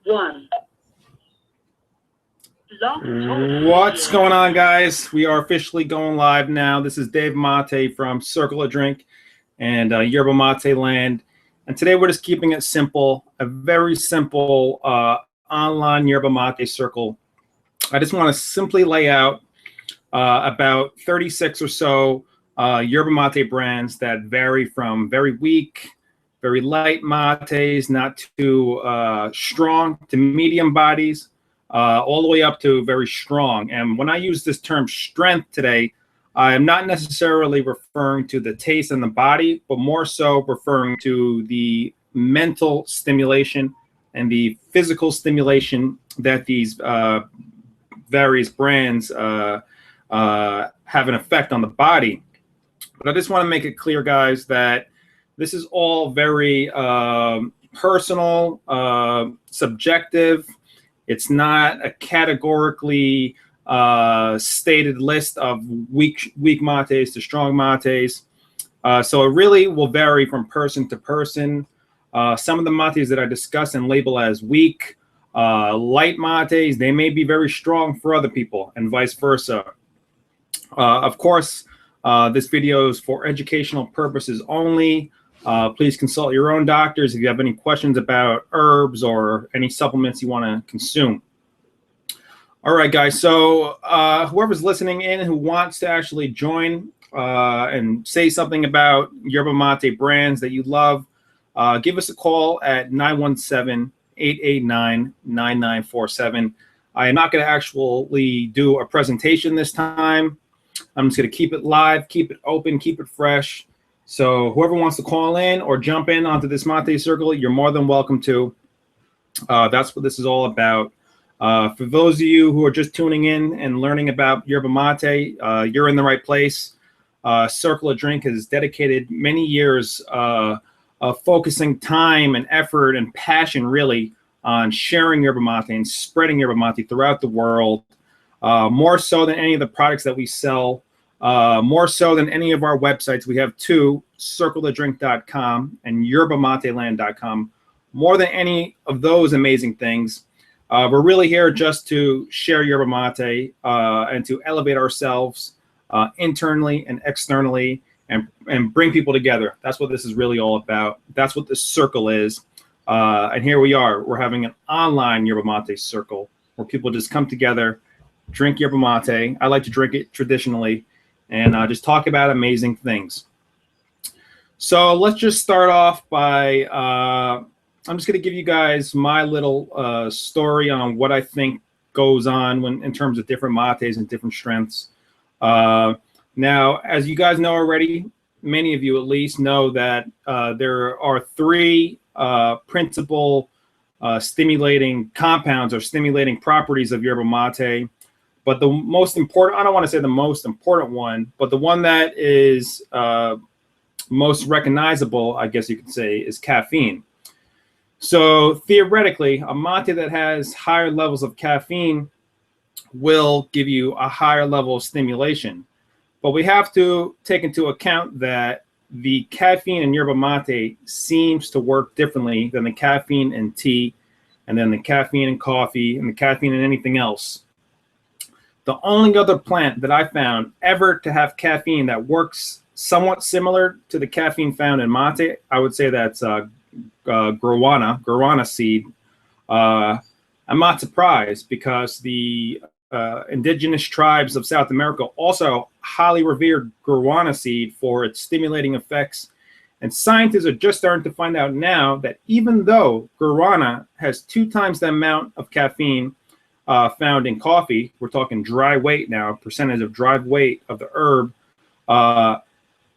One. What's going on, guys? We are officially going live now. This is Dave Mate from Circle of Drink and Yerba Mate Land. And today we're just keeping it simple, a very simple online Yerba Mate circle. I just want to simply lay out about 36 or so Yerba Mate brands that vary from very weak, very light mates, not too strong, to medium bodies, all the way up to very strong. And when I use this term strength today, I am not necessarily referring to the taste in the body, but more so referring to the mental stimulation and the physical stimulation that these various brands have an effect on the body. But I just want to make it clear, guys, that this is all very personal, subjective. It's not a categorically stated list of weak mates to strong mates. So it really will vary from person to person. Some of the mates that I discuss and label as weak, light mates, they may be very strong for other people, and vice versa. Of course, this video is for educational purposes only. Please consult your own doctors if you have any questions about herbs or any supplements you want to consume. All right, guys. So whoever's listening in who wants to actually join and say something about Yerba Mate brands that you love, give us a call at 917-889-9947. I am not going to actually do a presentation this time. I'm just going to keep it live, keep it open, keep it fresh. So whoever wants to call in or jump in onto this Mate Circle, you're more than welcome to. That's what this is all about. For those of you who are just tuning in and learning about Yerba Mate, you're in the right place. Circle of Drink has dedicated many years of focusing time and effort and passion, really, on sharing Yerba Mate and spreading Yerba Mate throughout the world, more so than any of the products that we sell. More so than any of our websites. We have two, circleofdrink.com and yerbamateland.com. More than any of those amazing things. We're really here just to share Yerba Mate and to elevate ourselves internally and externally and bring people together. That's what this is really all about. That's what this circle is. And here we are. We're having an online Yerba Mate circle where people just come together, drink Yerba Mate. I like to drink it traditionally. And just talk about amazing things. So let's just start off by, I'm just going to give you guys my little story on what I think goes on in terms of different mates and different strengths. Now, as you guys know already, many of you at least know that there are three principal stimulating compounds or stimulating properties of Yerba Mate. But the most important, I don't want to say the most important one, but the one that is most recognizable, I guess you could say, is caffeine. So theoretically, a mate that has higher levels of caffeine will give you a higher level of stimulation. But we have to take into account that the caffeine in Yerba Mate seems to work differently than the caffeine in tea, and then the caffeine in coffee, and the caffeine in anything else. The only other plant that I found ever to have caffeine that works somewhat similar to the caffeine found in mate, I would say that's guarana seed. I'm not surprised because the indigenous tribes of South America also highly revered guarana seed for its stimulating effects. And scientists are just starting to find out now that even though guarana has 2 times the amount of caffeine found in coffee, we're talking dry weight now, percentage of dry weight of the herb,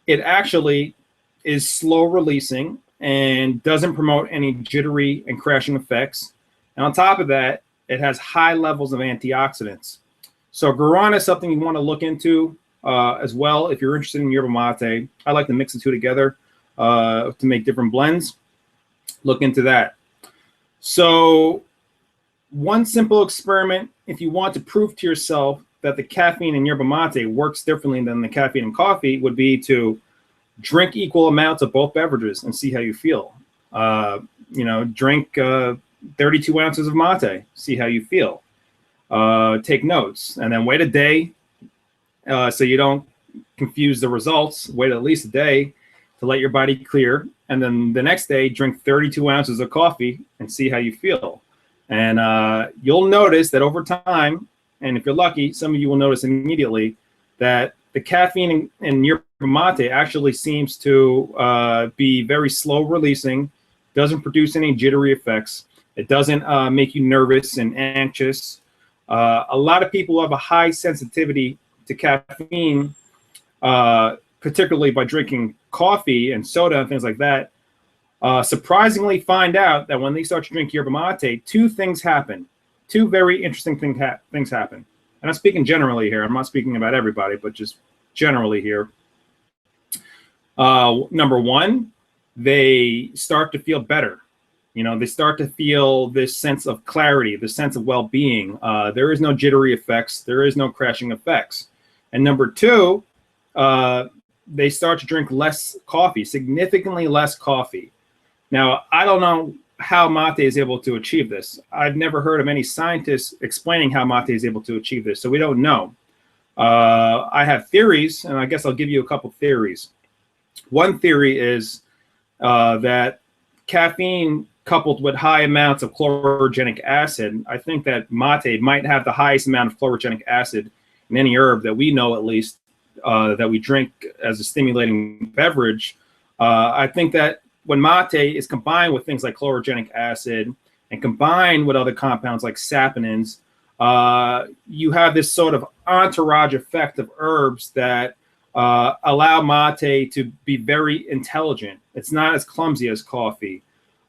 it actually is slow releasing and doesn't promote any jittery and crashing effects. And on top of that, it has high levels of antioxidants. So guarana is something you want to look into as well if you're interested in Yerba Mate. I like to mix the two together to make different blends. Look into that. So one simple experiment, if you want to prove to yourself that the caffeine in Yerba Mate works differently than the caffeine in coffee, would be to drink equal amounts of both beverages and see how you feel. Drink 32 ounces of mate. See how you feel. Take notes, and then wait a day so you don't confuse the results. Wait at least a day to let your body clear, and then the next day drink 32 ounces of coffee and see how you feel. And you'll notice that over time, and if you're lucky, some of you will notice immediately that the caffeine in yerba mate actually seems to be very slow releasing, doesn't produce any jittery effects. It doesn't make you nervous and anxious. A lot of people have a high sensitivity to caffeine, particularly by drinking coffee and soda and things like that. Surprisingly find out that when they start to drink yerba mate, two things happen. Two very interesting things happen. And I'm speaking generally here. I'm not speaking about everybody, but just generally here. Number one, they start to feel better. You know, they start to feel this sense of clarity, this sense of well-being. There is no jittery effects. There is no crashing effects. And number two, they start to drink less coffee, significantly less coffee. Now, I don't know how mate is able to achieve this. I've never heard of any scientists explaining how mate is able to achieve this, so we don't know. I have theories, and I guess I'll give you a couple theories. One theory is that caffeine coupled with high amounts of chlorogenic acid, I think that mate might have the highest amount of chlorogenic acid in any herb that we know, at least, that we drink as a stimulating beverage. I think that when mate is combined with things like chlorogenic acid and combined with other compounds like saponins, you have this sort of entourage effect of herbs that allow mate to be very intelligent. It's not as clumsy as coffee.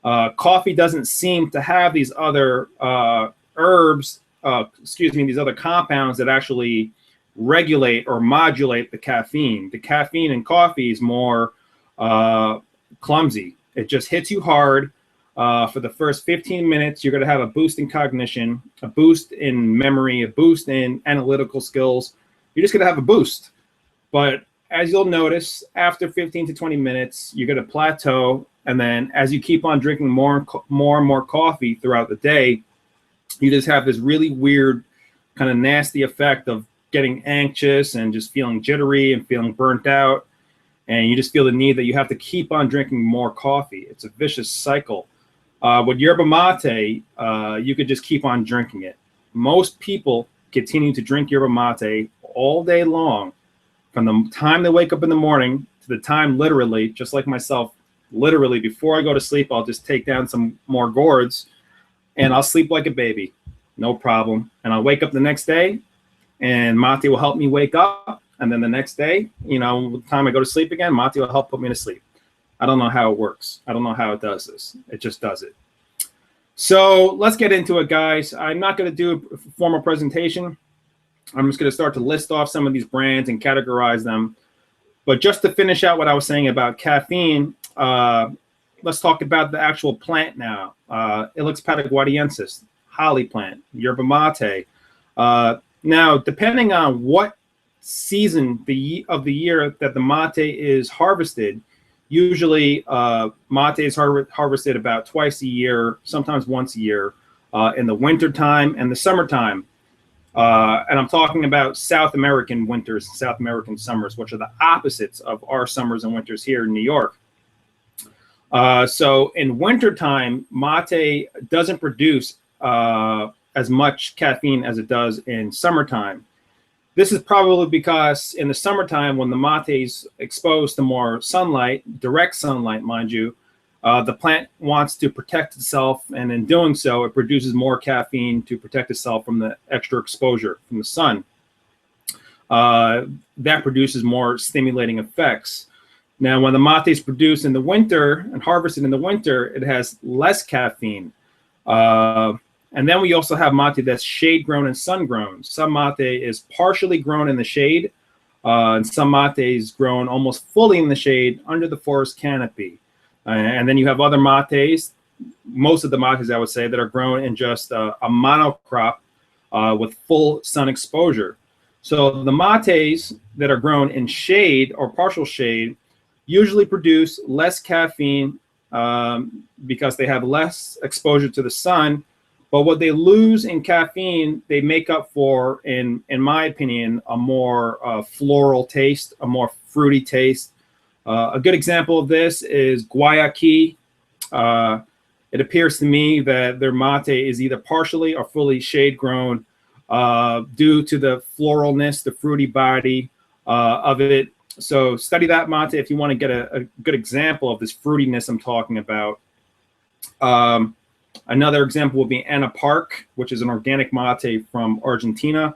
Coffee doesn't seem to have these other these other compounds that actually regulate or modulate the caffeine. The caffeine in coffee is more clumsy. It just hits you hard. For the first 15 minutes, you're going to have a boost in cognition, a boost in memory, a boost in analytical skills. You're just going to have a boost. But as you'll notice, after 15 to 20 minutes, you're going to plateau. And then as you keep on drinking more and more coffee throughout the day, you just have this really weird kind of nasty effect of getting anxious and just feeling jittery and feeling burnt out. And you just feel the need that you have to keep on drinking more coffee. It's a vicious cycle. With yerba mate, you could just keep on drinking it. Most people continue to drink yerba mate all day long, from the time they wake up in the morning to the time, literally, just like myself, literally before I go to sleep, I'll just take down some more gourds and I'll sleep like a baby, no problem. And I'll wake up the next day and mate will help me wake up. And then the next day, you know, the time I go to sleep again, mate will help put me to sleep. I don't know how it works. I don't know how it does this. It just does it. So let's get into it, guys. I'm not going to do a formal presentation. I'm just going to start to list off some of these brands and categorize them. But just to finish out what I was saying about caffeine, let's talk about the actual plant now. Ilex paraguadiensis, holly plant, yerba mate. Now, depending on what season of the year that the mate is harvested, usually mate is harvested about twice a year, sometimes once a year, in the winter time and the summertime. And I'm talking about South American winters, South American summers, which are the opposites of our summers and winters here in New York. So in wintertime, mate doesn't produce as much caffeine as it does in summertime. This is probably because in the summertime, when the mate is exposed to more sunlight, direct sunlight, mind you, the plant wants to protect itself, and in doing so, it produces more caffeine to protect itself from the extra exposure from the sun. That produces more stimulating effects. Now, when the mate is produced in the winter and harvested in the winter, it has less caffeine. And then we also have mate that's shade grown and sun grown. Some mate is partially grown in the shade, and some mate is grown almost fully in the shade under the forest canopy. And then you have other mates, most of the mates, I would say, that are grown in just a monocrop with full sun exposure. So the mates that are grown in shade or partial shade usually produce less caffeine because they have less exposure to the sun. But what they lose in caffeine, they make up for, in my opinion, a more floral taste, a more fruity taste. A good example of this is Guayaquil. It appears to me that their mate is either partially or fully shade grown due to the floralness, the fruity body of it. So study that mate if you want to get a good example of this fruitiness I'm talking about. Another example would be Anna Park, which is an organic mate from Argentina.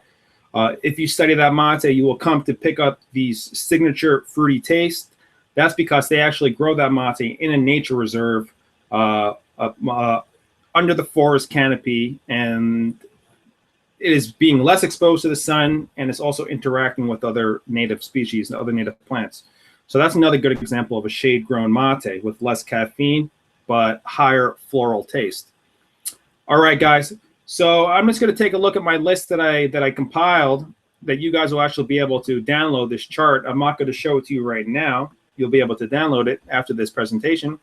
If you study that mate, you will come to pick up these signature fruity taste. That's because they actually grow that mate in a nature reserve under the forest canopy, and it is being less exposed to the sun, and it's also interacting with other native species and other native plants. So that's another good example of a shade-grown mate with less caffeine, but higher floral taste. All right, guys. So I'm just going to take a look at my list that I compiled that you guys will actually be able to download this chart. I'm not going to show it to you right now. You'll be able to download it after this presentation.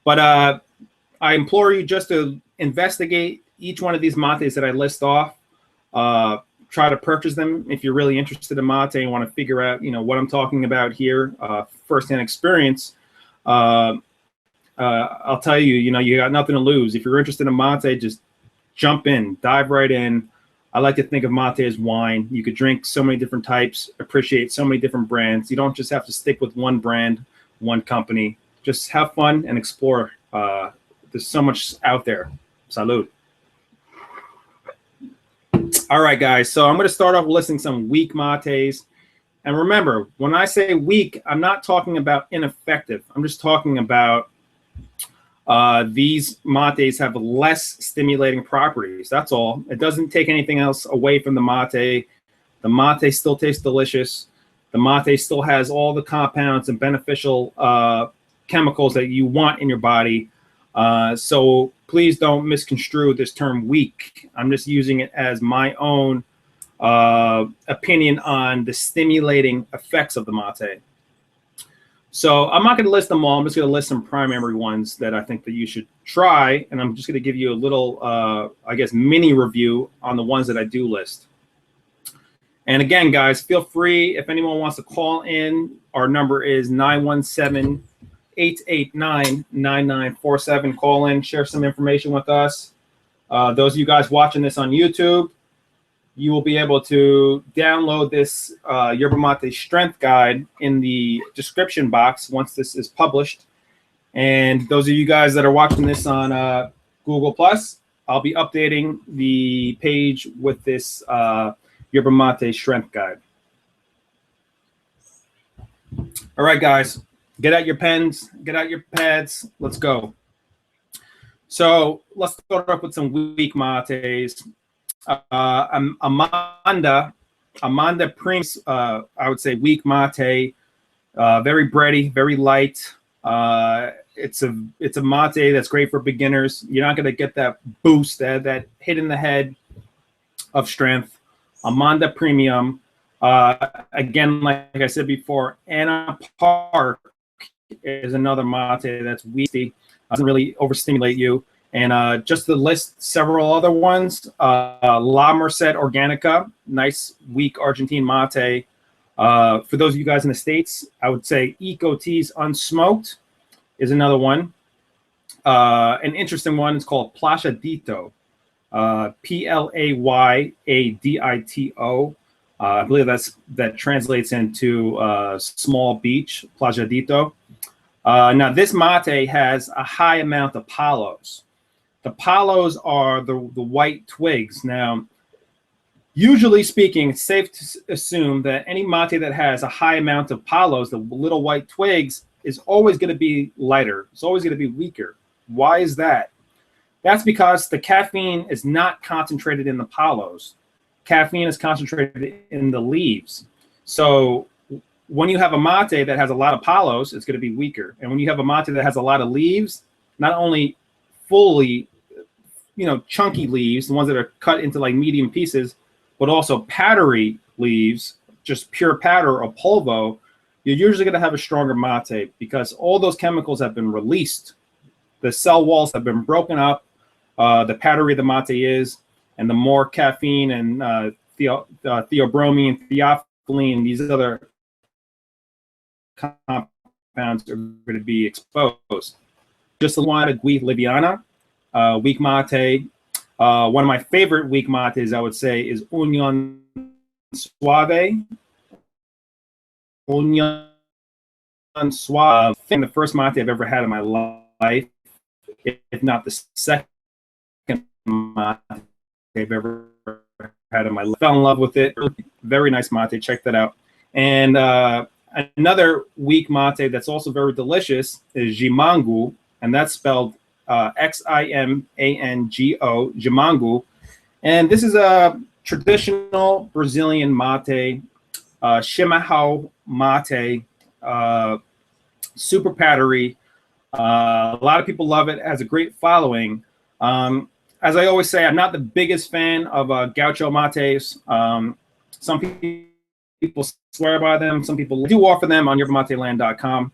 But I implore you just to investigate each one of these mates that I list off. Try to purchase them if you're really interested in mate and want to figure out, what I'm talking about here, firsthand experience. I'll tell you, you got nothing to lose. If you're interested in mate, just jump in, dive right in. I like to think of mate as wine. You could drink so many different types, appreciate so many different brands. You don't just have to stick with one brand, one company. Just have fun and explore. There's so much out there. Salud. All right, guys. So I'm going to start off listing some weak mates. And remember, when I say weak, I'm not talking about ineffective. I'm just talking about these mates have less stimulating properties. That's all. It doesn't take anything else away from the mate. The mate still tastes delicious. The mate still has all the compounds and beneficial chemicals that you want in your body. So please don't misconstrue this term weak. I'm just using it as my own opinion on the stimulating effects of the mate. So I'm not going to list them all. I'm just going to list some primary ones that I think that you should try. And I'm just going to give you a little, I guess, mini review on the ones that I do list. And again, guys, feel free if anyone wants to call in. Our number is 917-889-9947. Call in, share some information with us. Those of you guys watching this on YouTube, you will be able to download this Yerba Mate Strength Guide in the description box once this is published. And those of you guys that are watching this on Google+, I'll be updating the page with this Yerba Mate Strength Guide. All right, guys, get out your pens, get out your pads, let's go. So let's start off with some weak mates. Amanda Prince, I would say weak mate, very bready, very light. It's a mate that's great for beginners. You're not going to get that boost, that hit in the head of strength. Amanda Premium, again, like I said before, Anna Park is another mate that's weak, doesn't really overstimulate you. And just to list several other ones, La Merced Organica, nice, weak Argentine mate. For those of you guys in the States, I would say Eco Teas Unsmoked is another one. An interesting one is called Playadito, Playadito. I believe that translates into small beach, Playadito. Now, this mate has a high amount of palos. The palos are the white twigs. Now, usually speaking, it's safe to assume that any mate that has a high amount of palos, the little white twigs, is always going to be lighter. It's always going to be weaker. Why is that? That's because the caffeine is not concentrated in the palos. Caffeine is concentrated in the leaves. So when you have a mate that has a lot of palos, it's going to be weaker. And when you have a mate that has a lot of leaves, not only fully, chunky leaves, the ones that are cut into like medium pieces, but also powdery leaves, just pure powder or polvo, you're usually going to have a stronger mate because all those chemicals have been released. The cell walls have been broken up. The powdery the mate is, and the more caffeine and theobromine, theophylline, these other compounds are going to be exposed. Just a lot of Gui Liviana, weak mate. One of my favorite weak mates, I would say, is Union Suave. Union Suave. I think the first mate I've ever had in my life, if not the second mate I've ever had in my life. Fell in love with it. Very nice mate. Check that out. And another weak mate that's also very delicious is Jimangu, and that's spelled Ximango, Jimangu. And this is a traditional Brazilian mate, chimarrão mate, super powdery. A lot of people love it. It has a great following. As I always say, I'm not the biggest fan of Gaucho mates. Some people swear by them. Some people do offer them on yerbamateland.com.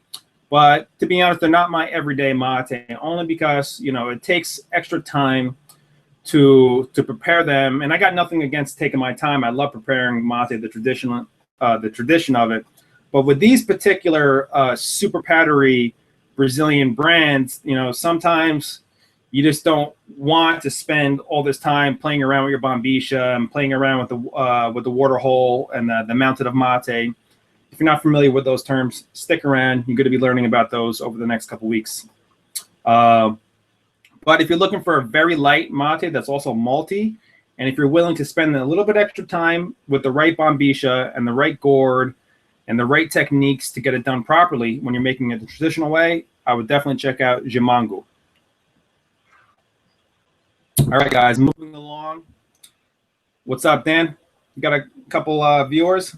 But to be honest, they're not my everyday mate, only because, you know, it takes extra time to prepare them. And I got nothing against taking my time. I love preparing mate, the tradition of it. But with these particular super powdery Brazilian brands, you know, sometimes you just don't want to spend all this time playing around with your bombisha and playing around with the water hole and the mountain of mate. If you're not familiar with those terms, stick around. You're going to be learning about those over the next couple weeks. But if you're looking for a very light mate that's also malty, and if you're willing to spend a little bit extra time with the right bombisha and the right gourd and the right techniques to get it done properly when you're making it the traditional way, I would definitely check out Jimangu. All right, guys, moving along. What's up, Dan? You got a couple viewers?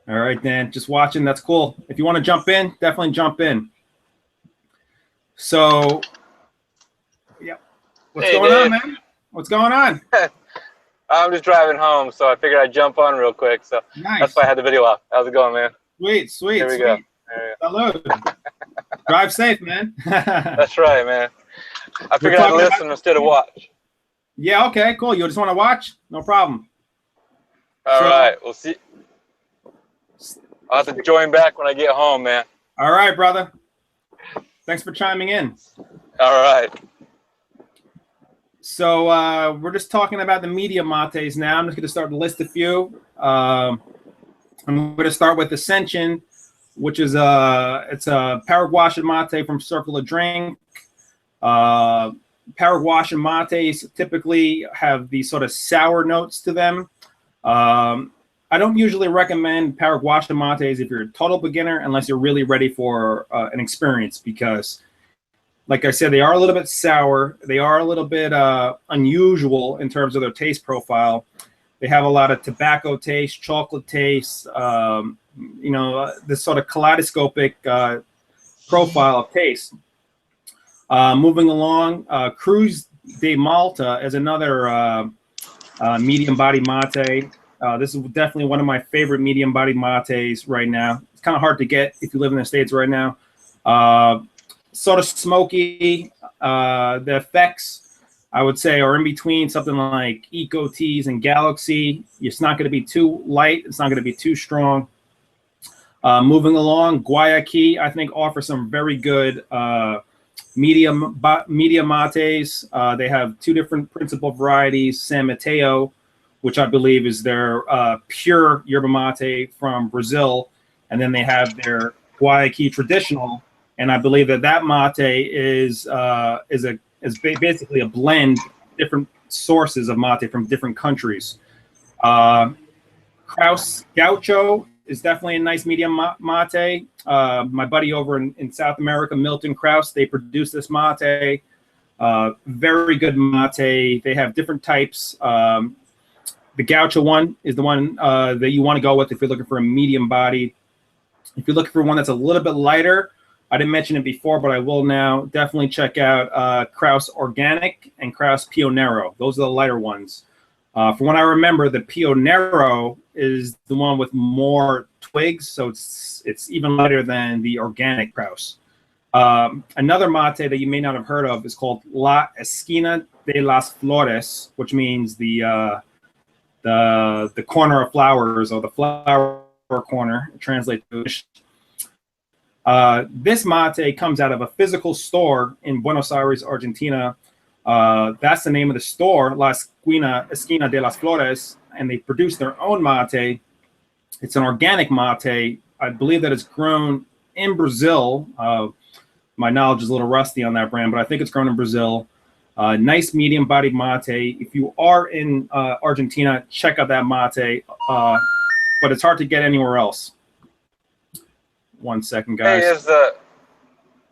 All right, Dan, just watching. That's cool. If you want to jump in, definitely jump in. So, yeah. What's going on, man? What's going on? I'm just driving home, so I figured I'd jump on real quick. So nice. That's why I had the video off. How's it going, man? Sweet, sweet. Here we go. Salud. Drive safe, man. That's right, man. I figured I'd listen instead of watch. Yeah, okay, cool. You just want to watch? No problem. All right, we'll see. I'll have to join back when I get home, man. All right, brother. Thanks for chiming in. All right. So we're just talking about the medium mates now. I'm just going to start to list a few. I'm going to start with Ascension, which is it's a Paraguayan mate from Circle of Drink. Paraguayan mates typically have these sort of sour notes to them. I don't usually recommend Paraguayan mates if you're a total beginner, unless you're really ready for an experience, because, like I said, they are a little bit sour. They are a little bit unusual in terms of their taste profile. They have a lot of tobacco taste, chocolate taste, you know, this sort of kaleidoscopic profile of taste. Moving along, Cruz de Malta is another medium body mate. This is definitely one of my favorite medium body mates right now. It's kind of hard to get if you live in the States right now. Sort of smoky. The effects, I would say, are in between something like Eco Teas and Galaxy. It's not going to be too light. It's not going to be too strong. Moving along, Guayaquil, I think, offers some very good medium mates. They have two different principal varieties, San Mateo, which I believe is their pure yerba mate from Brazil, and then they have their Guayaquil traditional, and I believe that mate is basically a blend of different sources of mate from different countries. Krauss Gaucho is definitely a nice medium mate. My buddy over in South America, Milton Krauss, they produce this mate. Very good mate. They have different types. The Gaucho one is the one that you want to go with if you're looking for a medium body. If you're looking for one that's a little bit lighter, I didn't mention it before, but I will now, definitely check out Krauss Organic and Krauss Pionero. Those are the lighter ones. From what I remember, the Pionero is the one with more twigs, so it's even lighter than the organic Krauss. Another mate that you may not have heard of is called La Esquina de las Flores, which means the corner of flowers, or the flower corner, translate to this mate comes out of a physical store in Buenos Aires, Argentina. That's the name of the store, La Esquina de las Flores, and they produce their own mate. It's an organic mate. I believe that it's grown in Brazil. My knowledge is a little rusty on that brand, but I think it's grown in Brazil. Nice medium-bodied mate. If you are in Argentina, check out that mate, but it's hard to get anywhere else. 1 second, guys. Hey,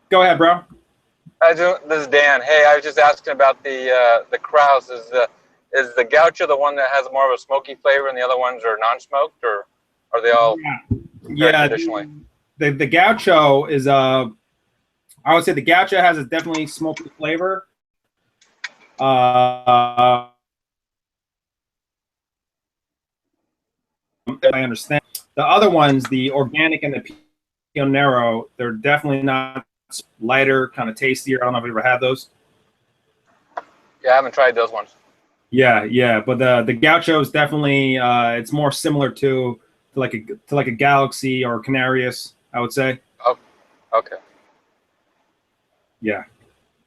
Go ahead, bro. This is Dan. Hey, I was just asking about the Krauss. Is the Gaucho the one that has more of a smoky flavor, and the other ones are non-smoked, or are they all? Yeah. Traditionally, the Gaucho is I would say the Gaucho has a definitely smoky flavor. I understand. The other ones, the organic and the Pionero, they're definitely not lighter, kind of tastier. I don't know if you ever had those. Yeah, I haven't tried those ones. Yeah, but the Gaucho is definitely it's more similar to like a Galaxy or Canarias, I would say. Oh, okay. Yeah,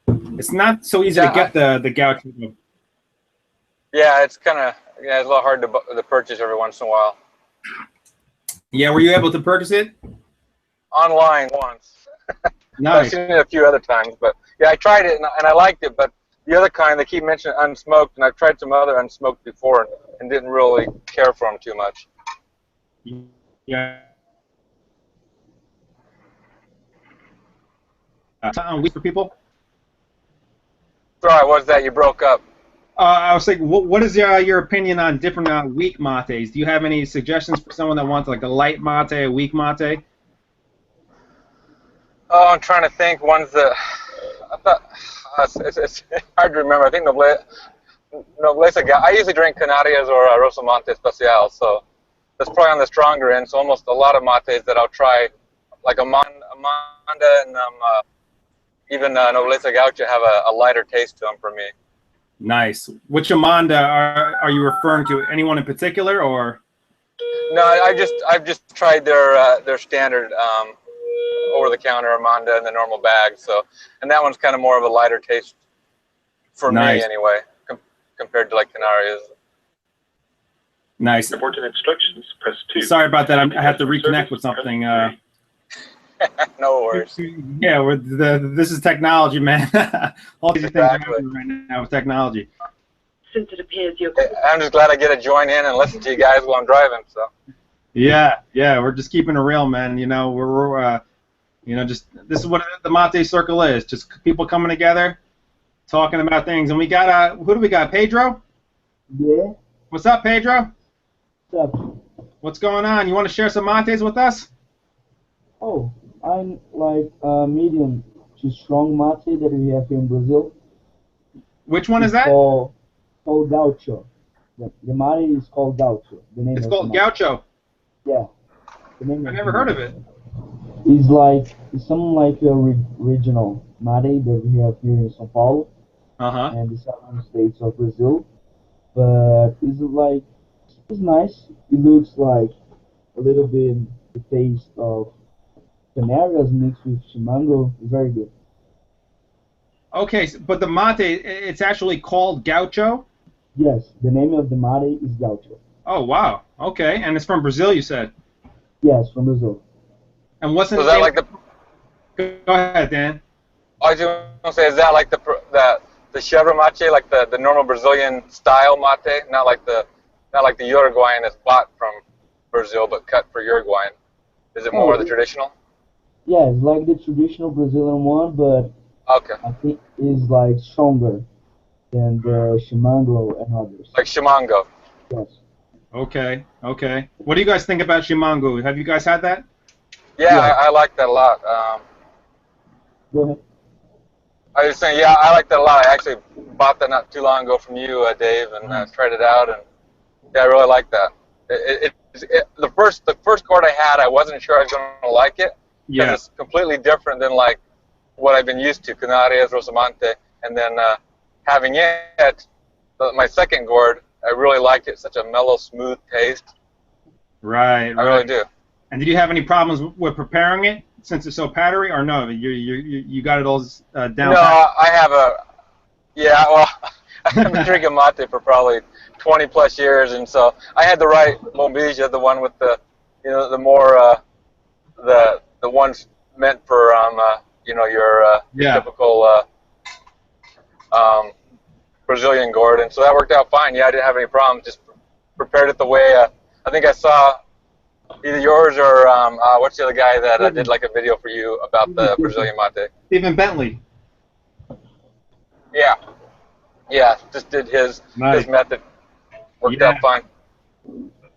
it's not so easy to get the Gaucho. Yeah, it's kind of it's a little hard to purchase every once in a while. Yeah, were you able to purchase it? Online once. Nice. I've seen it a few other times, but yeah, I tried it and I liked it. But the other kind, they keep mentioning unsmoked, and I've tried some other unsmoked before and didn't really care for them too much. Yeah. Week for people. Sorry, what's that? You broke up. I was like, what is your opinion on different weak mates? Do you have any suggestions for someone that wants like a light mate, a weak mate? Oh, I'm trying to think. One's I thought it's hard to remember. I think Nobleza. I usually drink Canarias or Rosamante Especial, so that's probably on the stronger end. So almost a lot of mates that I'll try, like Amanda and even Nobleza Gaucho, have a lighter taste to them for me. Nice. Which Amanda are you referring to? Anyone in particular, or? No, I've just tried their standard over-the-counter Amanda in the normal bag. So, and that one's kind of more of a lighter taste for me anyway, compared to like Canarias. Nice. Important instructions. Press 2. Sorry about that. I have to reconnect with something. No worries. Yeah, this is technology, man. All these things are happening right now with technology. Since it appears you're... I'm just glad I get to join in and listen to you guys while I'm driving. So. Yeah, we're just keeping it real, man. You know, we're just this is what the Mate Circle is. Just people coming together, talking about things. And we got who do we got? Pedro? Yeah. What's up, Pedro? What's up? What's going on? You want to share some mates with us? Oh, I'm like a medium to strong mate that we have here in Brazil. Which one is that? Called Gaucho. The mate is called Gaucho. The name it's called Gaucho. Yeah. The name I never heard of it. It's something like a regional mate that we have here in São Paulo and the southern states of Brazil. But it's nice. It looks like a little bit the taste of Canarias mixed with Chimango. It's very good. Okay, but the mate, it's actually called Gaucho? Yes, the name of the mate is Gaucho. Oh, wow. Okay, and it's from Brazil, you said? Yes, from Brazil. And what's the name? That like the... Go ahead, Dan. I was going to say, is that like the Jesper mate, like the normal Brazilian style mate, not like the Uruguayan that's bought from Brazil but cut for Uruguayan? Is it more the traditional? Yeah, it's like the traditional Brazilian one, but I think it's like stronger than the Chimango and others. Like Chimango. Yes. Okay. What do you guys think about Chimango? Have you guys had that? Yeah. I like that a lot. Go ahead. I was saying, yeah, I like that a lot. I actually bought that not too long ago from you, Dave, and tried it out, and yeah, I really like that. It the first gourd I had, I wasn't sure I was going to like it. Yeah. It's completely different than like what I've been used to, Canarias, Rosamante, and then having it, my second gourd, I really liked it. Such a mellow, smooth taste. Right. I really do. And did you have any problems with preparing it since it's so powdery, or no? You got it all down. No, I have well, I've been drinking mate for probably 20 plus years, and so I had the right Mombija, the one with the, the more the ones meant for your typical Brazilian gourd, and so that worked out fine. Yeah, I didn't have any problems. Just prepared it the way I think I saw either yours or what's the other guy that did like a video for you about the Brazilian mate? Stephen Bentley. Yeah, just did his method. Worked out fine.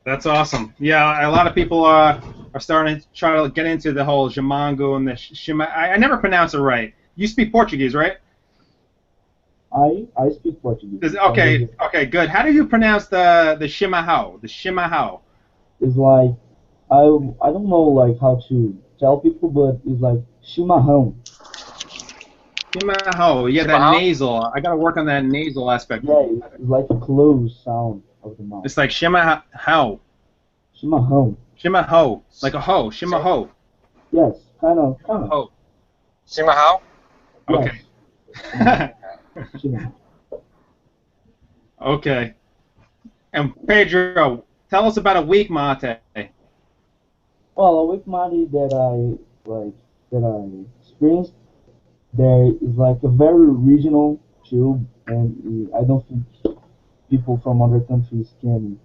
That's awesome. Yeah, a lot of people are starting to try to get into the whole Jamango and the Shima. I never pronounce it right. You speak Portuguese, right? I speak Portuguese. Okay, good. How do you pronounce the Chimarrão? The Chimarrão. It's like I don't know like how to tell people, but it's like chimarrão. Chimarrão. Yeah, that nasal. I gotta work on that nasal aspect. Yeah, it's like a closed sound of the mouth. It's like chimarrão. Chimarrão. Chimarrão. Like a hoe. Chimarrão. Yes, kind of. Hoe. Chimarrão? Okay. Chimarrão. Okay. And Pedro, tell us about a weak mate. Well, a weak mate that I experienced, there is like a very regional too, and I don't think people from other countries can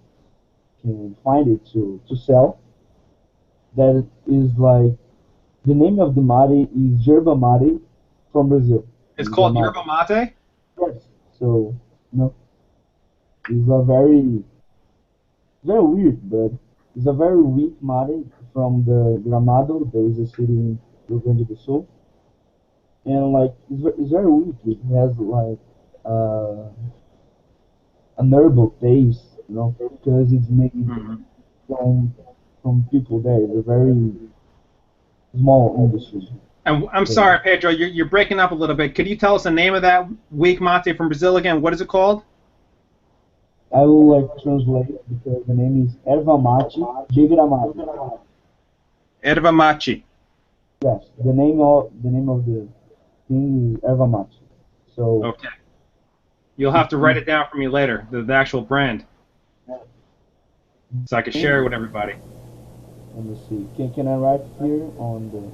find it to sell. That is like the name of the mate is Yerba mate from Brazil. It's called Yerba mate? Yes. So it's a very weird, but it's a very weak mate from the Gramado. There is a city in Rio Grande do Sul, and like it's very weak. It has like an herbal taste, because it's made from people there. It's a very small industry. And I'm sorry, Pedro, you're breaking up a little bit. Could you tell us the name of that weak mate from Brazil again? What is it called? I will like translate because the name is Erva Mate de Gramado. Erva mate. Yes, the name of the thing is Erva Mate. So. Okay. You'll have to write it down for me later, the actual brand, so I can share it with everybody. Let me see. Can I write here on the?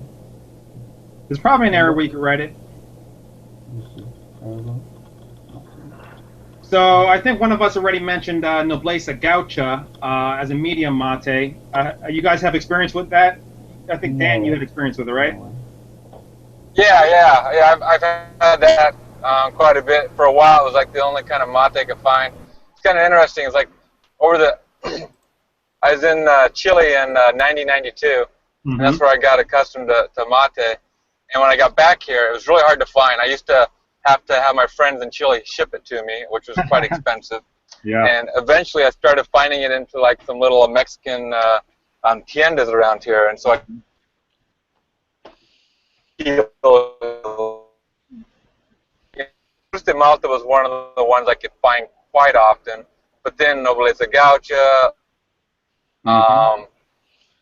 There's probably an area where you can write it. Let me see. So I think one of us already mentioned Nobleza Gaucha as a medium mate. You guys have experience with that? I think Dan, you had experience with it, right? Yeah. I've had that quite a bit. For a while, it was like the only kind of mate I could find. It's kind of interesting. It's like I was in Chile in 1992, and that's where I got accustomed to mate. And when I got back here, it was really hard to find. I used to have my friends in Chile ship it to me, which was quite expensive. Yeah. And eventually I started finding it into like some little Mexican tiendas around here. And so Cruz the Malta was one of the ones I could find quite often. But then Nobleza Gaucha,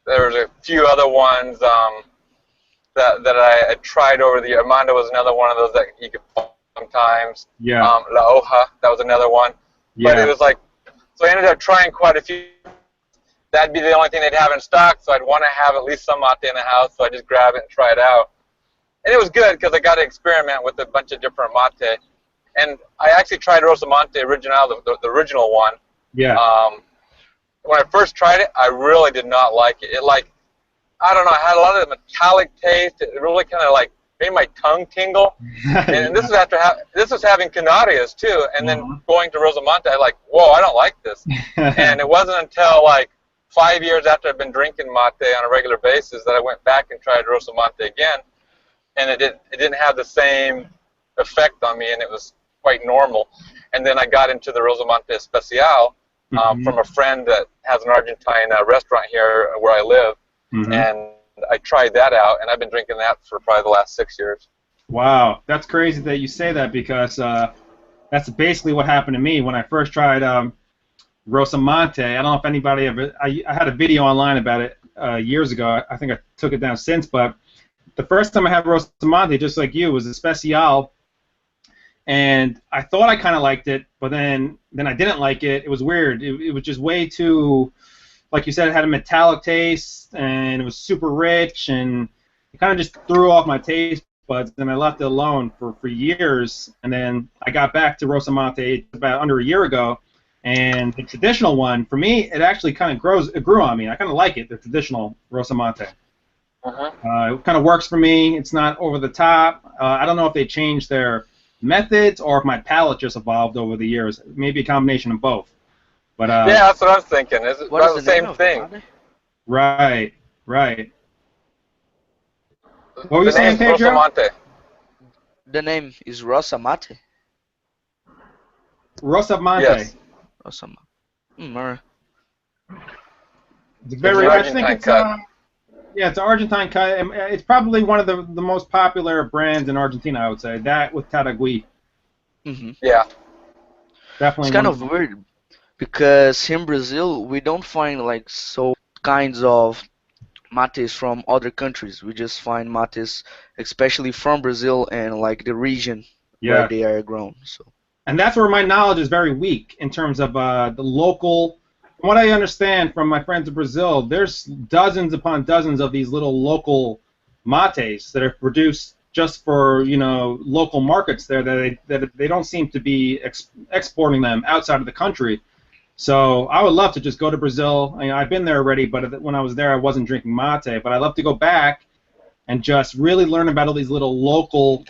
there was a few other ones that I tried over the year. Armando was another one of those that you could find sometimes. Yeah. La Hoja, that was another one. Yeah. But it was like, so I ended up trying quite a few. That'd be the only thing they'd have in stock, so I'd want to have at least some mate in the house, so I just grab it and try it out. And it was good because I got to experiment with a bunch of different mate. And I actually tried Rosamante Original, the original one. Yeah. When I first tried it, I really did not like it. It I don't know, I had a lot of metallic taste. It really kind of like made my tongue tingle. And this was this was having Canarias too. And then going to Rosamante, I whoa, I don't like this. And it wasn't until like 5 years after I'd been drinking mate on a regular basis that I went back and tried Rosamante again. And it didn't have the same effect on me, and it was quite normal. And then I got into the Rosamante Especial, from a friend that has an Argentine restaurant here where I live, and I tried that out, and I've been drinking that for probably the last 6 years. Wow, that's crazy that you say that, because that's basically what happened to me when I first tried Rosamante. I don't know if anybody ever. I had a video online about it years ago. I think I took it down since, but the first time I had Rosamante, just like you, was a Special, and I thought I kind of liked it, but then I didn't like it. It was weird. It was just way too, like you said, it had a metallic taste, and it was super rich, and it kind of just threw off my taste buds, and I left it alone for years, and then I got back to Rosamante about under a year ago, and the traditional one, for me, it actually kind of grew on me. I kind of like it, the traditional Rosamante. It kind of works for me. It's not over the top. I don't know if they changed their methods or if my palate just evolved over the years. Maybe a combination of both. But yeah, that's what I was thinking. It's about the same thing. Right. What were you saying, Pedro? Rosamante. The name is Rosamate. Rosamante. Yes. Rosamate. It's very. I think it's yeah, it's an Argentine cut. It's probably one of the most popular brands in Argentina, I would say. That with Taragüi. Yeah. Definitely. It's kind of weird because here in Brazil we don't find like so kinds of mates from other countries. We just find mates, especially from Brazil and like the region where they are grown. So. And that's where my knowledge is very weak in terms of the local. From what I understand from my friends in Brazil, there's dozens upon dozens of these little local mates that are produced just for local markets there that they don't seem to be exporting them outside of the country. So I would love to just go to Brazil. I've been there already, but when I was there, I wasn't drinking mate. But I'd love to go back and just really learn about all these little local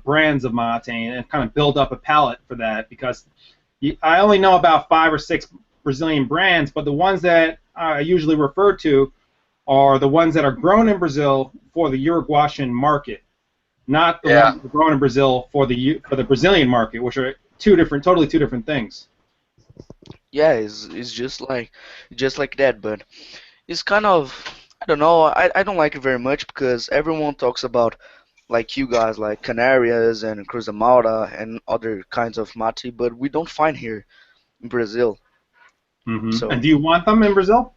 brands of mate and kind of build up a palate for that, because I only know about 5 or 6 Brazilian brands, but the ones that I usually refer to are the ones that are grown in Brazil for the Uruguayan market, not the ones that are grown in Brazil for the Brazilian market, which are totally two different things. Yeah, it's just like that, but it's kind of, I don't know, I don't like it very much because everyone talks about, like you guys, like Canarias and Cruz the Malta and other kinds of mate, but we don't find here in Brazil. So, and do you want them in Brazil?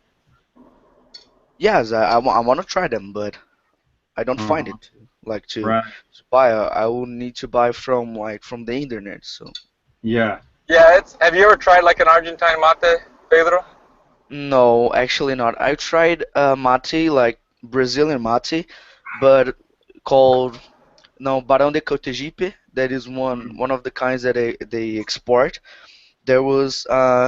Yes, I want to try them, but I don't find it. Like to buy, I will need to buy from the internet. So. Yeah. Yeah, have you ever tried like an Argentine mate, Pedro? No, actually not. I tried mate, like Brazilian mate, but called Barão de Cotegipe. That is one of the kinds that they export. There was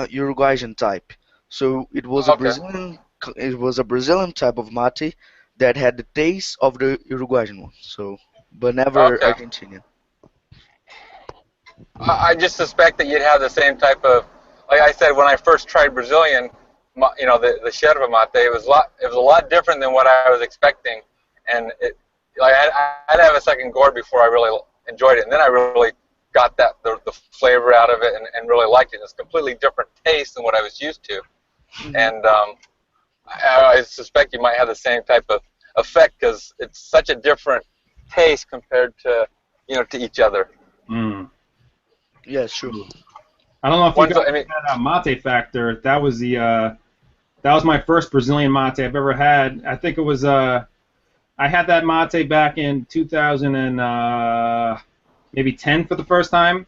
Uruguayan type, so it was a Brazilian type of mate that had the taste of the Uruguayan one. So, but never Argentinian. I just suspect that you'd have the same type of, like I said, when I first tried Brazilian, the Yerba mate, it was a lot different than what I was expecting, and I'd have a second gourd before I really enjoyed it, and then I really got the flavor out of it and really liked it. It's a completely different taste than what I was used to, and I suspect you might have the same type of effect because it's such a different taste compared to to each other. Yeah, sure. I don't know if you guys had Mate Factor. That was my first Brazilian mate I've ever had. I think it was I had that mate back in 2000 and maybe 10 for the first time,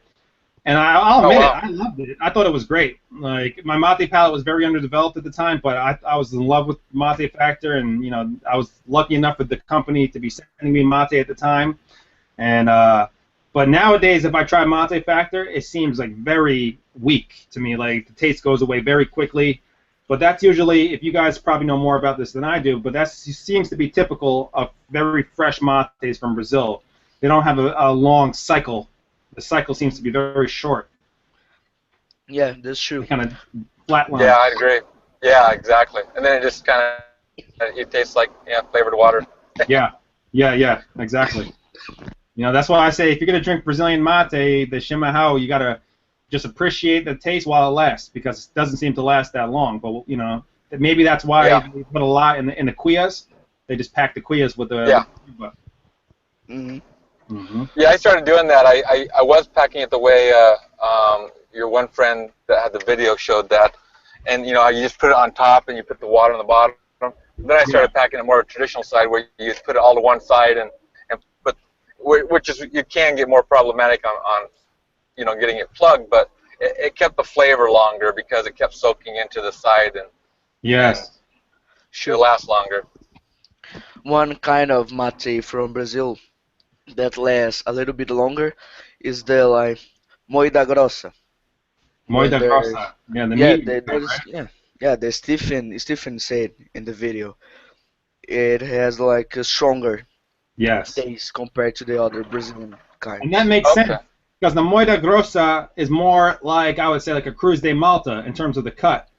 and I'll admit it, I loved it. I thought it was great. Like, my mate palate was very underdeveloped at the time, but I was in love with Mate Factor, and I was lucky enough with the company to be sending me mate at the time, and but nowadays, if I try Mate Factor, it seems like very weak to me. Like, the taste goes away very quickly. But that's usually, if you guys probably know more about this than I do, but that seems to be typical of very fresh mates from Brazil. They don't have a long cycle. The cycle seems to be very short. Yeah, that's true. They kind of flatline. Yeah, I agree. Yeah, exactly. And then it just it tastes like flavored water. Yeah, exactly. That's why I say if you're gonna drink Brazilian mate, the chimarrão, you gotta just appreciate the taste while it lasts, because it doesn't seem to last that long. But you know, maybe that's why they put a lot in the cuillas. They just pack the cuillas with the Yeah, I started doing that. I was packing it the way your one friend that had the video showed that, and you know, you just put it on top and you put the water on the bottom. Then I started packing it more traditional side, where you put it all to one side and put, which is, you can get more problematic on you know, getting it plugged, but it kept the flavor longer because it kept soaking into the side, and it'll last longer. One kind of mate from Brazil that lasts a little bit longer is the like moida grossa. Moida grossa. Yeah, the meat. The Stephen said in the video, it has like a stronger taste compared to the other Brazilian kind. And that makes sense, because the moida grossa is more like, I would say, like a Cruz de Malta in terms of the cut.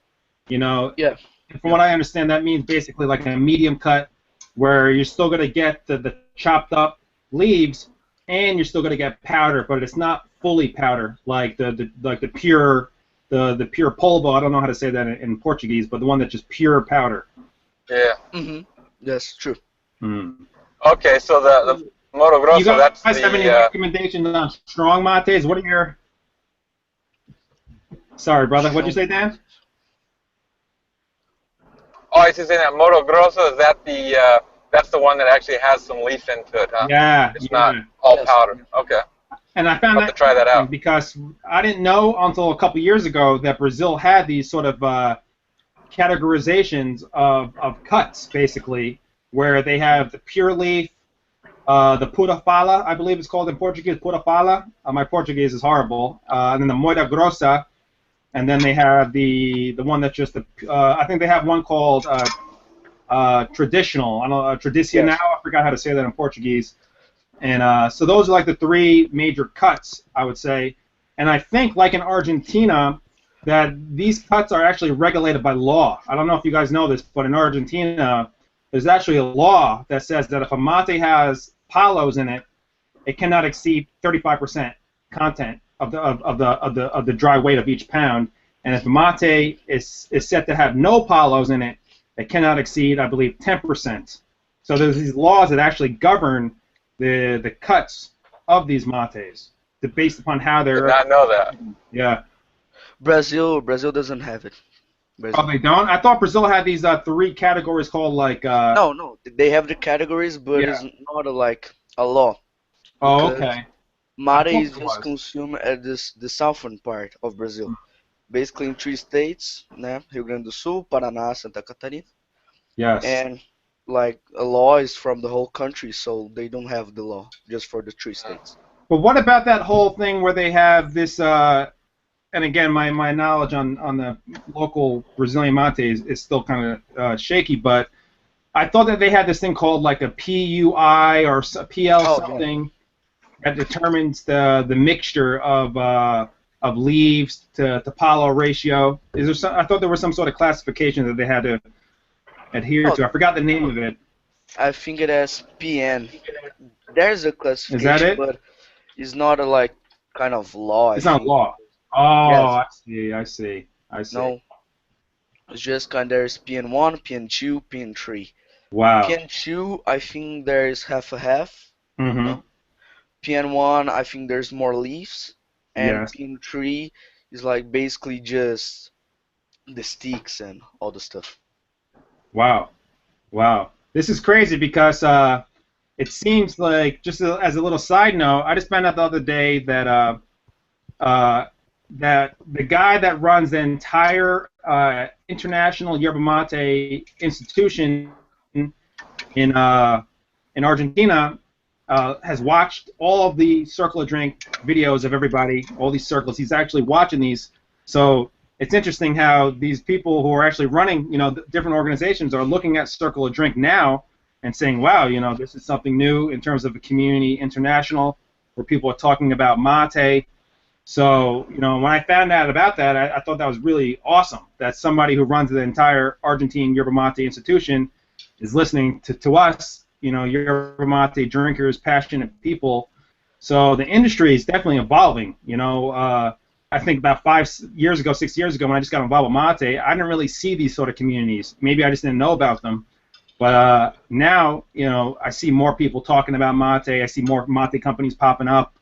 You know. Yeah. From what I understand, that means basically like a medium cut, where you're still going to get the chopped up leaves, and you're still going to get powder, but it's not fully powder like the pure polvo. I don't know how to say that in Portuguese, but the one that's just pure powder. Yeah. That's true. Okay, so the Moto Grosso, that's the... You guys have any recommendations on strong mates? What are your... Sorry, brother. What'd you say, Dan? Oh, I was saying that Moto Grosso, is that the... that's the one that actually has some leaf into it, huh? Yeah. It's not all powder. Okay. And I found I'll have to try that out, because I didn't know until a couple years ago that Brazil had these sort of categorizations of cuts, basically, where they have the pure leaf, the pura fala, I believe it's called in Portuguese, pura fala. My Portuguese is horrible. And then the moida grossa, and then they have the one that's just I think they have one called traditional. I don't know, tradicional. I forgot how to say that in Portuguese. And so those are like the three major cuts, I would say. And I think, like in Argentina, that these cuts are actually regulated by law. I don't know if you guys know this, but in Argentina, there's actually a law that says that if a mate has palos in it, it cannot exceed 35% content of the dry weight of each pound. And if a mate is set to have no palos in it, it cannot exceed, I believe, 10%. So there's these laws that actually govern the cuts of these mates, based upon how they're... Did not know that. Yeah. Brazil doesn't have it. Oh, they don't? I thought Brazil had these three categories called like... No, they have the categories, but it's not like a law. Oh, okay. Mate is just consumed at the southern part of Brazil. Basically in 3 states, né? Rio Grande do Sul, Paraná, Santa Catarina. Yes. And like a law is from the whole country, so they don't have the law just for the 3 states. But what about that whole thing where they have this, and again, my knowledge on the local Brazilian mate is still kind of shaky, but I thought that they had this thing called like a PUI or a PL something that determines the mixture of leaves to palo ratio. Is there some, I thought there was some sort of classification that they had to adhere to. I forgot the name of it. I think it has PN. There's a classification, is that it? But it's not a like kind of law. It's not law. Oh, yes. I see. No, it's just kind of there's PN1, PN2, PN3. Wow. PN2, I think there's half a half. Mm-hmm. No? PN1, I think there's more leaves. And PN3 is like basically just the sticks and all the stuff. Wow. Wow. This is crazy because it seems like, just as a little side note, I just found out the other day that that the guy that runs the entire International Yerba Mate Institution in Argentina has watched all of the Circle of Drink videos of everybody, all these circles. He's actually watching these. So it's interesting how these people who are actually running, different organizations are looking at Circle of Drink now and saying, wow, this is something new in terms of a community international where people are talking about mate. So, when I found out about that, I thought that was really awesome, that somebody who runs the entire Argentine Yerba Mate Institution is listening to us, Yerba Mate drinkers, passionate people. So the industry is definitely evolving, I think about 5 years ago, 6 years ago, when I just got involved with mate, I didn't really see these sort of communities. Maybe I just didn't know about them. But now, I see more people talking about mate. I see more mate companies popping up.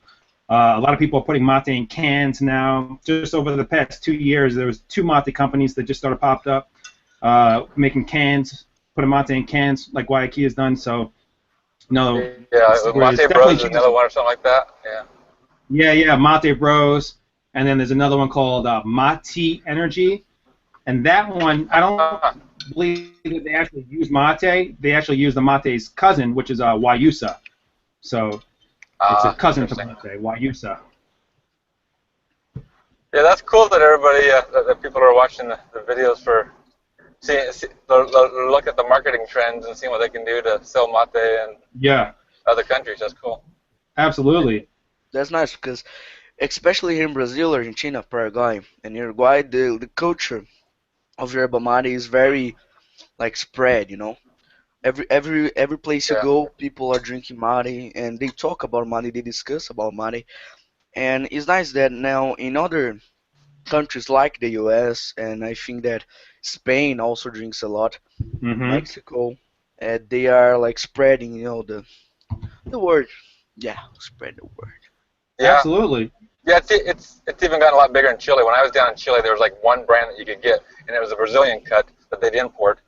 A lot of people are putting mate in cans now. Just over the past 2 years, there was 2 mate companies that just started popped up, making cans, putting mate in cans like Guayaquil has done. So, yeah, Mate Bros is another one or something like that. Yeah, Mate Bros. And then there's another one called Mate Energy. And that one, I don't believe that they actually use mate. They actually use the mate's cousin, which is Guayusa. So it's a cousin to mate, Guayusa. Yeah, that's cool that everybody, that people are watching the videos for look at the marketing trends and seeing what they can do to sell mate in other countries. That's cool. Absolutely. That's nice because, especially here in Brazil, Argentina, Paraguay, and Uruguay, the culture of yerba mate is very spread. Every place you go, people are drinking mate, and they talk about mate, they discuss about mate, and it's nice that now in other countries like the U.S. and I think that Spain also drinks a lot, Mexico, they are spreading, the word, spread the word. Yeah, absolutely. Yeah, it's even gotten a lot bigger in Chile. When I was down in Chile, there was one brand that you could get, and it was a Brazilian cut that they'd import,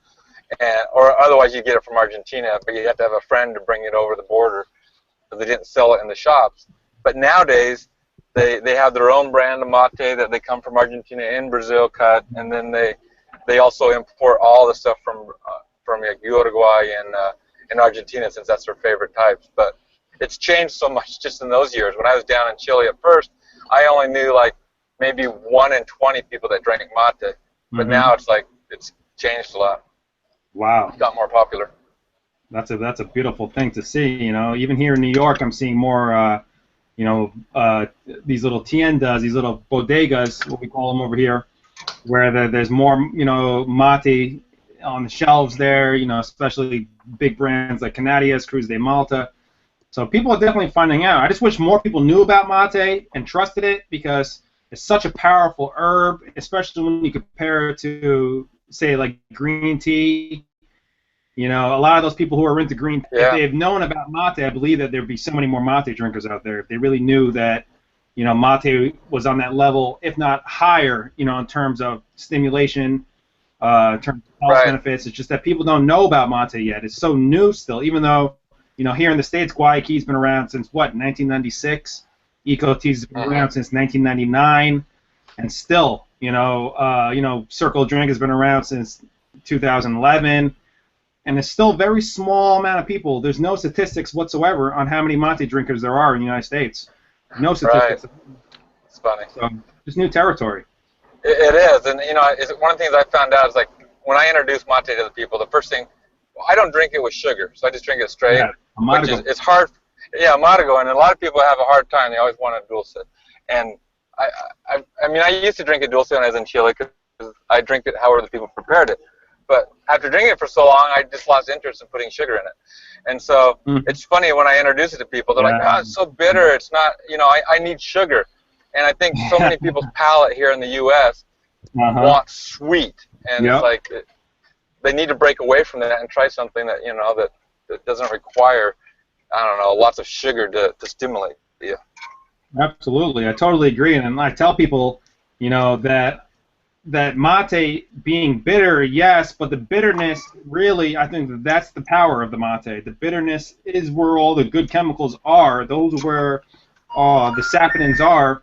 or otherwise you get it from Argentina, but you have to have a friend to bring it over the border, because they didn't sell it in the shops. But nowadays, they have their own brand of mate that they come from Argentina and Brazil cut, and then they also import all the stuff from Uruguay and Argentina, since that's their favorite types. But it's changed so much just in those years. When I was down in Chile at first, I only knew maybe 1 in 20 people that drank mate, but now it's changed a lot. Wow, it's got more popular. That's a beautiful thing to see. Even here in New York, I'm seeing more. These little tiendas, these little bodegas, what we call them over here, where there's more mate on the shelves there. Especially big brands like Canarias, Cruz de Malta. So people are definitely finding out. I just wish more people knew about mate and trusted it, because it's such a powerful herb, especially when you compare it to, say, green tea. A lot of those people who are into green tea, if they have known about mate, I believe that there'd be so many more mate drinkers out there. If they really knew that, mate was on that level, if not higher, in terms of stimulation, in terms of health benefits. It's just that people don't know about mate yet. It's so new still, even though, here in the States, Guayaquil's been around since, 1996? Eco Tea's been around since 1999. And still, Circle Drink has been around since 2011. And it's still a very small amount of people. There's no statistics whatsoever on how many mate drinkers there are in the United States. No statistics. Right. It's funny. So, just new territory. It is. And, one of the things I found out is, when I introduce mate to the people, the first thing, I don't drink it with sugar, so I just drink it straight. Yeah. Which is, it's hard, Amargo, and a lot of people have a hard time. They always want a dulce, and I used to drink a dulce when I was in Chile, because I drink it however the people prepared it. But after drinking it for so long, I just lost interest in putting sugar in it. And so it's funny when I introduce it to people, they're like, "Oh, it's so bitter. It's not, I need sugar." And I think so many people's palate here in the U.S. want sweet, and it's they need to break away from that and try something that that doesn't require, lots of sugar to stimulate you. Absolutely, I totally agree, and I tell people, that mate being bitter, yes, but the bitterness, really, I think that's the power of the mate. The bitterness is where all the good chemicals are. Those are where the saponins are.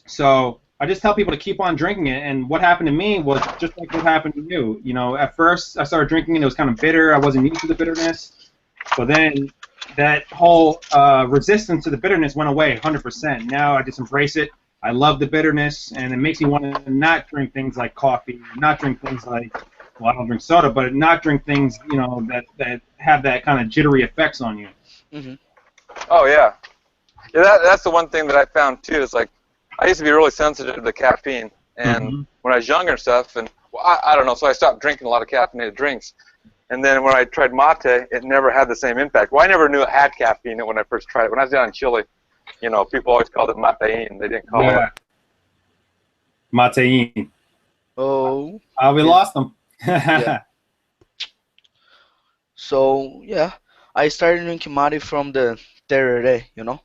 So I just tell people to keep on drinking it, and what happened to me was just like what happened to you. At first I started drinking it, it was kind of bitter. I wasn't used to the bitterness, but then that whole resistance to the bitterness went away 100%. Now I just embrace it. I love the bitterness, and it makes me want to not drink things like coffee, not drink things like, I don't drink soda, but not drink things, that have that kind of jittery effects on you. Oh, yeah. That's the one thing that I found, too, is I used to be really sensitive to the caffeine, and when I was younger and stuff, and I don't know, so I stopped drinking a lot of caffeinated drinks. And then when I tried mate, it never had the same impact. Well, I never knew it had caffeine when I first tried it. When I was down in Chile, people always called it matein. They didn't call it. Matein. Oh. We lost them. Yeah. So yeah, I started drinking mate from the tereré, you know.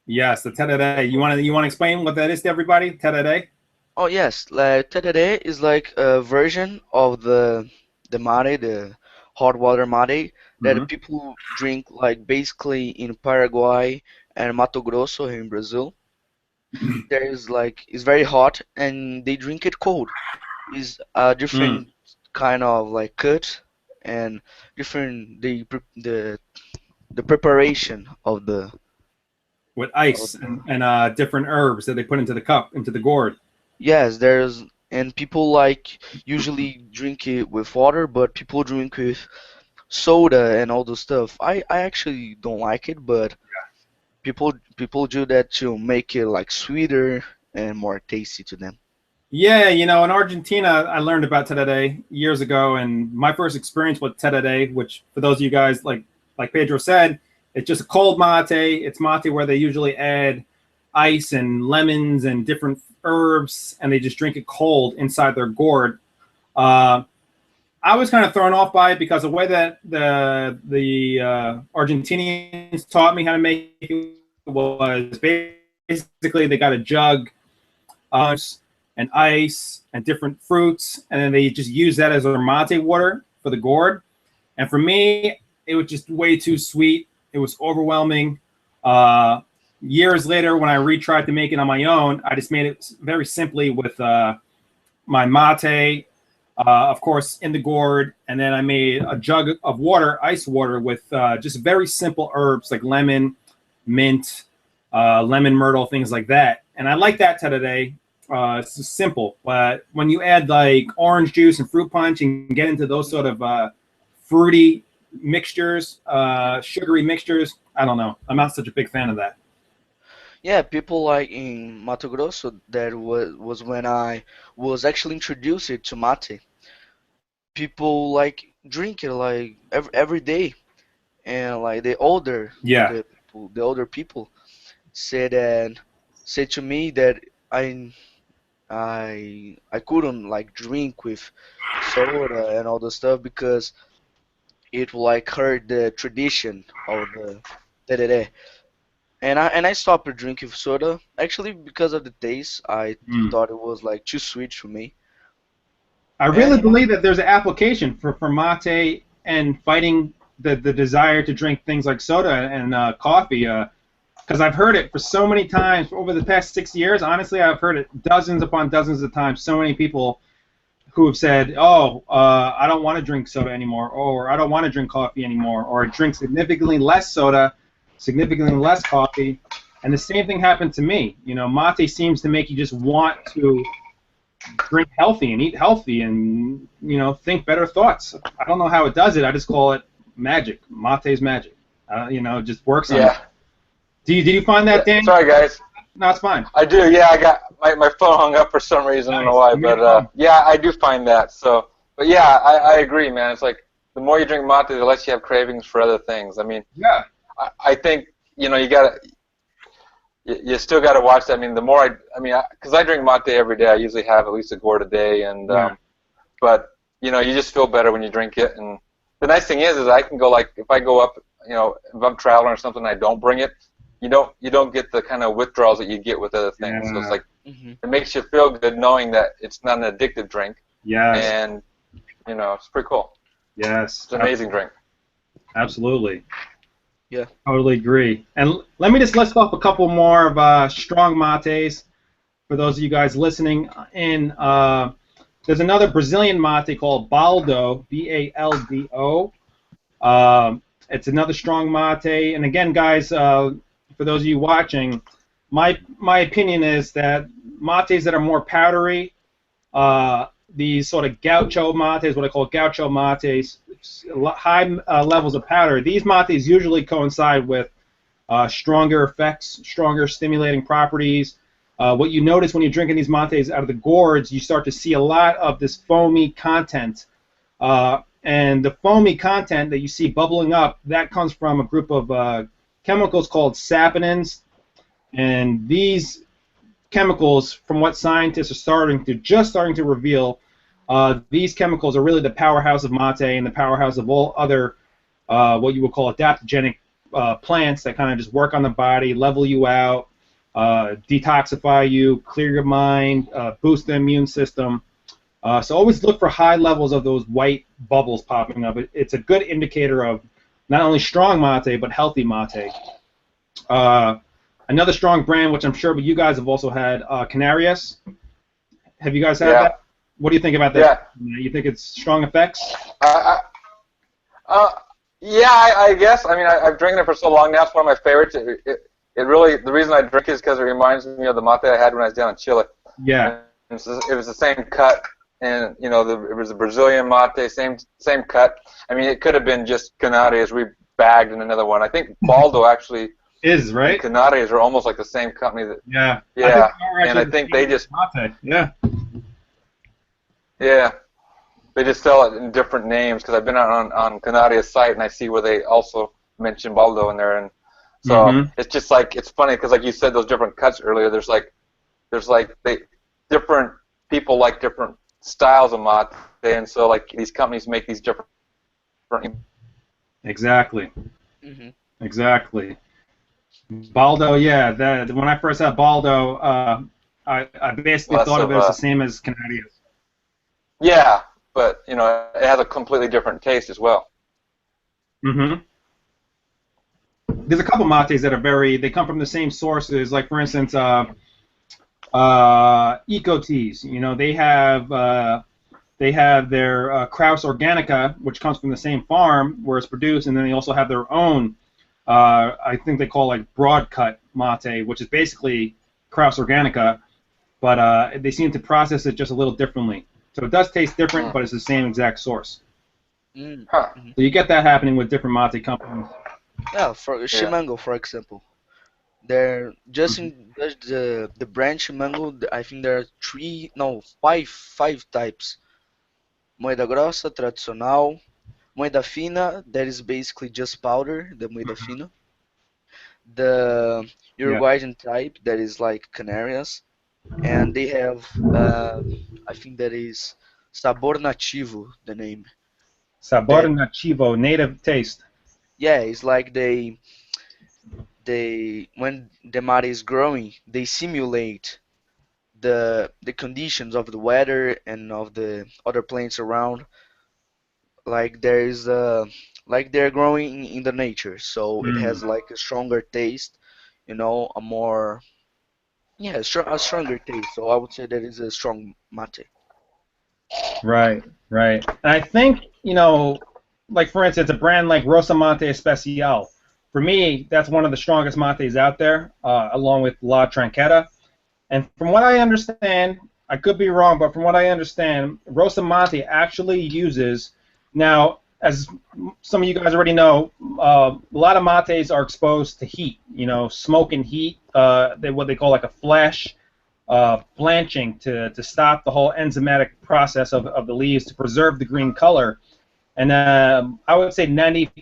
Yes, the tereré. You want to explain what that is to everybody? Tereré. Oh yes, like tereré is like a version of the mate, the hot water mate that Hmm. people drink like basically in Paraguay and Mato Grosso here in Brazil. There is like it's very hot and they drink it cold. Is a Mm. different kind of like cut and different the preparation With of ice and different herbs that they put into the cup, into the gourd. yes, there's and people like usually drink it with water, but people drink with soda and all those stuff. I actually don't like it, but people do that to make it like sweeter and more tasty to them. Yeah, in Argentina, I learned about tereré years ago, and my first experience with tereré, which for those of you guys, like Pedro said, it's just a cold mate. It's mate where they usually add ice and lemons and different herbs, and they just drink it cold inside their gourd. Uh, I was kind of thrown off by it because the way that the Argentinians taught me how to make it was basically they got a jug and ice and different fruits, and then they just use that as their mate water for the gourd. And for me, it was just way too sweet. It was overwhelming. Years later, when I retried to make it on my own, I just made it very simply with my mate, of course, in the gourd, and then I made a jug of water, ice water, with just very simple herbs like lemon, mint, lemon myrtle, things like that. And I like that today. It's just simple, but when you add like orange juice and fruit punch and get into those sort of fruity mixtures, sugary mixtures, I don't know. I'm not such a big fan of that. Yeah, people like in Mato Grosso, that was when I was actually introduced it to mate. People like drink it like every day, and like Yeah. the older people said and said to me that I couldn't like drink with soda and all the stuff because it like hurt the tradition of the tereré. And I stopped drinking soda actually because of the taste. I Mm. thought it was like too sweet for me. I really And believe that there's an application for mate and fighting the desire to drink things like soda and coffee. Because I've heard it for so many times over the past 6 years. Honestly, I've heard it dozens upon dozens of times. So many people who have said, "Oh, I don't want to drink soda anymore," or "I don't want to drink coffee anymore," or "drink significantly less soda, significantly less coffee." And the same thing happened to me. Mate seems to make you just want to drink healthy and eat healthy and think better thoughts. I don't know how it does it. I just call it magic. Mate's magic. It just works on me. Yeah. Did you find that, Dan? Sorry, guys. No, it's fine. I do. Yeah, I got my phone hung up for some reason. I don't know why, but yeah, I do find that. So, but yeah, I agree, man. It's like the more you drink mate, the less you have cravings for other things. I mean, Yeah. I think you still gotta watch that. I mean, the more because I drink mate every day. I usually have at least a gourd a day, and but you just feel better when you drink it. And the nice thing is I can go like if I go up, if I'm traveling or something, I don't bring it. You don't get the kind of withdrawals that you get with other things. Yeah. So it's like mhm. it makes you feel good knowing that it's not an addictive drink, Yes. and it's pretty cool. Yes. It's an amazing drink. Absolutely. Yeah. Totally agree. And let me just list off a couple more of strong mates for those of you guys listening in. There's another Brazilian mate called Baldo, B-A-L-D-O. It's another strong mate. And again, guys, for those of you watching, my opinion is that mates that are more powdery, these sort of gaucho mates, what I call gaucho mates, high levels of powder, these mates usually coincide with stronger effects, stronger stimulating properties. What you notice when you're drinking these mates out of the gourds, you start to see a lot of this foamy content. And the foamy content that you see bubbling up, that comes from a group of chemicals called saponins. And these chemicals, from what scientists are just starting to reveal, these chemicals are really the powerhouse of mate and the powerhouse of all other what you would call adaptogenic plants that kind of just work on the body, level you out, detoxify you, clear your mind, boost the immune system. So always look for high levels of those white bubbles popping up. It's a good indicator of not only strong mate, but healthy mate. Another strong brand, which I'm sure you guys have also had, Canarias. Have you guys had that? What do you think about that? Yeah. You think it's strong effects? Yeah, I guess. I mean, I've drinking it for so long now. It's one of my favorites. It really, the reason I drink it is because it reminds me of the mate I had when I was down in Chile. Yeah. And it was the same cut, and you know, it was a Brazilian mate, same cut. I mean, it could have been just Canarias rebagged in another one. I think Baldo actually is, right? Canarias are almost like the same company. Yeah. Yeah. I think they just mate. Yeah. Yeah. They just sell it in different names because I've been on Canarias' site and I see where they also mention Baldo in there, and so it's just like, it's funny because like you said, those different cuts earlier. There's different people like different styles of mate, and so like these companies make these different. Exactly. Exactly. Baldo, yeah. When I first had Baldo, I basically thought of it as the same as Canarias. Yeah. But, you know, it has a completely different taste as well. There's a couple mates that are they come from the same sources. Like, for instance, Eco Teas. You know, they have their Krauss Organica, which comes from the same farm where it's produced, and then they also have their own, I think they call like broad cut mate, which is basically Krauss Organica, but they seem to process it just a little differently. So it does taste different, but it's the same exact source. So you get that happening with different mate companies. Yeah, for Chimango, for example. They're just in the brand Chimango, I think there are five types. Moeda grossa, tradicional, moeda fina, that is basically just powder, the moeda fina. The Uruguayan type, that is like Canarias. And they have, I think that is Sabor Nativo, the name. Sabor Nativo, native taste. Yeah, it's like they when the mate is growing, they simulate the conditions of the weather and of the other plants around, like like they're growing in the nature. So it has like a stronger taste, you know, a stronger taste. So I would say that is a strong mate. Right. And I think, you know, like for instance, a brand like Rosa Mate Especial, for me, that's one of the strongest mates out there, along with La Tranqueta. And from what I understand, I could be wrong, but from what I understand, Rosa Mate actually uses, now, as some of you guys already know, a lot of mates are exposed to heat, you know, smoke and heat, what they call like a flash blanching to stop the whole enzymatic process of the leaves to preserve the green color. And I would say 95%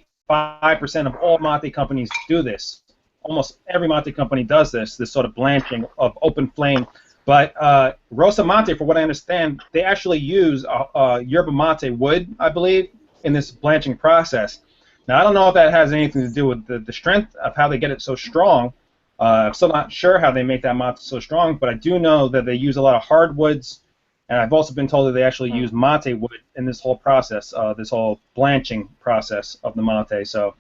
of all mate companies do this. Almost every mate company does this sort of blanching of open flame. But Rosa Mate, for what I understand, they actually use Yerba Mate wood, I believe, in this blanching process. Now, I don't know if that has anything to do with the strength of how they get it so strong. I'm still not sure how they make that mate so strong, but I do know that they use a lot of hardwoods, and I've also been told that they actually use mate wood in this whole process, this whole blanching process of the mate. So,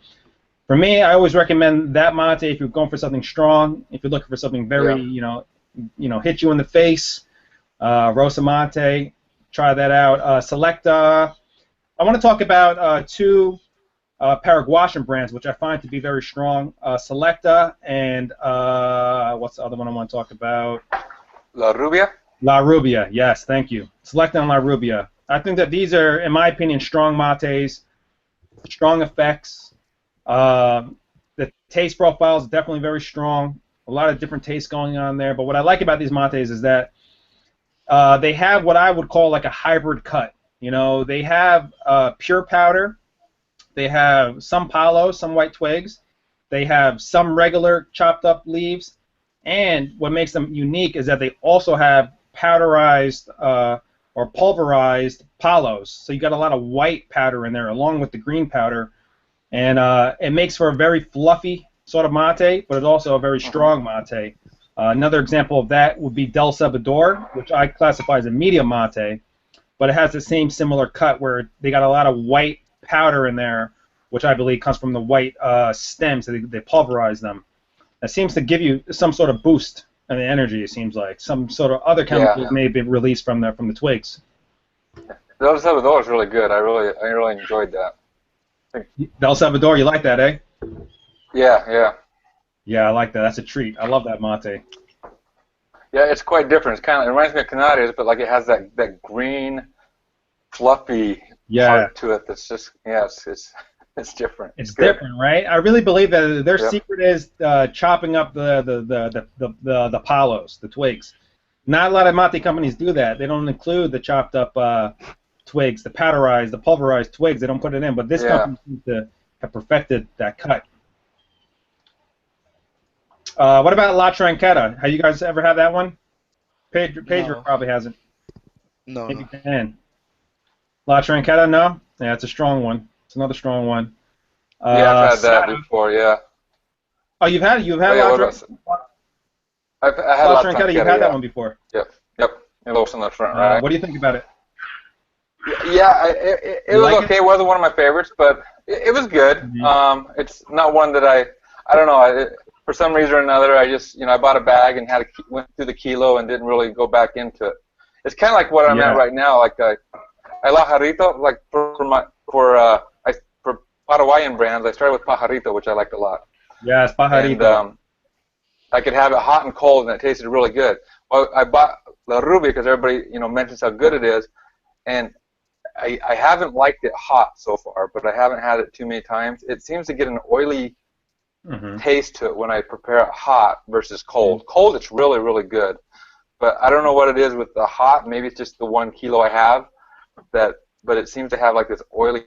for me, I always recommend that mate if you're going for something strong. If you're looking for something very, you know, hit you in the face, Rosa Mate, try that out. Selecta. I want to talk about two Paraguayan brands, which I find to be very strong. Selecta and what's the other one I want to talk about? La Rubia? La Rubia, yes, thank you. Selecta and La Rubia. I think that these are, in my opinion, strong mates, strong effects. The taste profile is definitely very strong. A lot of different tastes going on there. But what I like about these mates is that they have what I would call like a hybrid cut. You know, they have pure powder. They have some palos, some white twigs. They have some regular chopped up leaves. And what makes them unique is that they also have powderized or pulverized palos. So you got a lot of white powder in there along with the green powder. And it makes for a very fluffy sort of mate, but it's also a very strong mate. Another example of that would be Del Salvador, which I classify as a medium mate, but it has the same similar cut where they got a lot of white powder in there, which I believe comes from the white stems. So they pulverize them. That seems to give you some sort of boost in the energy. It seems like some sort of other chemicals may be released from the twigs. Del Salvador is really good. I really enjoyed that. Del Salvador, you like that, eh? Yeah. Yeah, I like that. That's a treat. I love that mate. Yeah, it's quite different. It reminds me of Canarias, but like it has that green, fluffy part to it. That's just it's different. It's different, right? I really believe that their secret is chopping up the palos, the twigs. Not a lot of mate companies do that. They don't include the chopped up twigs, the powderized, the pulverized twigs. They don't put it in. But this company seems to have perfected that cut. What about La Tranqueta? Have you guys ever had that one? Pedro probably hasn't. No. Maybe Dan. La Tranqueta, no? Yeah, it's a strong one. It's another strong one. I've had that before, yeah. Oh, you've had La Tranqueta? I've had La Tranqueta, you've had that one before. Yep. It looks on the front, right? What do you think about it? Yeah, it was okay. It wasn't one of my favorites, but it was good. Mm-hmm. It's not one that I don't know. For some reason or another, I just, I bought a bag and went through the kilo and didn't really go back into it. It's kind of like what I'm at right now. Like I la jarrito, like for Paraguayan brands, I started with pajarito, which I liked a lot. Yes, pajarito. And I could have it hot and cold, and it tasted really good. Well, I bought La Rubia because everybody, mentions how good it is, and I haven't liked it hot so far, but I haven't had it too many times. It seems to get an oily taste to it when I prepare it hot versus cold. Cold, it's really, really good. But I don't know what it is with the hot. Maybe it's just the 1 kilo I have. But it seems to have like this oily.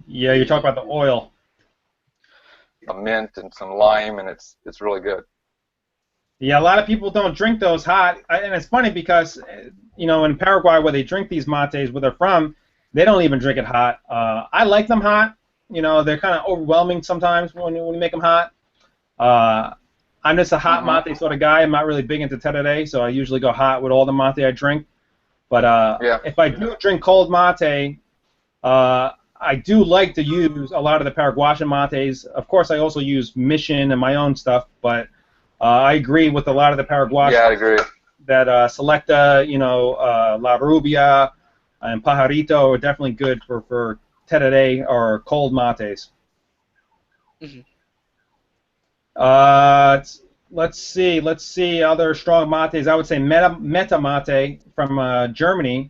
Yeah, you're talking about the oil. A mint and some lime, and it's really good. Yeah, a lot of people don't drink those hot, and it's funny because in Paraguay where they drink these mates where they're from, they don't even drink it hot. I like them hot. They're kind of overwhelming sometimes when you make them hot. I'm just a hot mate sort of guy. I'm not really big into tereré, so I usually go hot with all the mate I drink. But if I do drink cold mate, I do like to use a lot of the Paraguayan mates. Of course, I also use Mission and my own stuff, but I agree with a lot of the Paraguayan. Yeah, I agree. That Selecta, La Rubia, and Pajarito are definitely good for tereré or cold mates. Let's see other strong mates. I would say Meta Mate from Germany.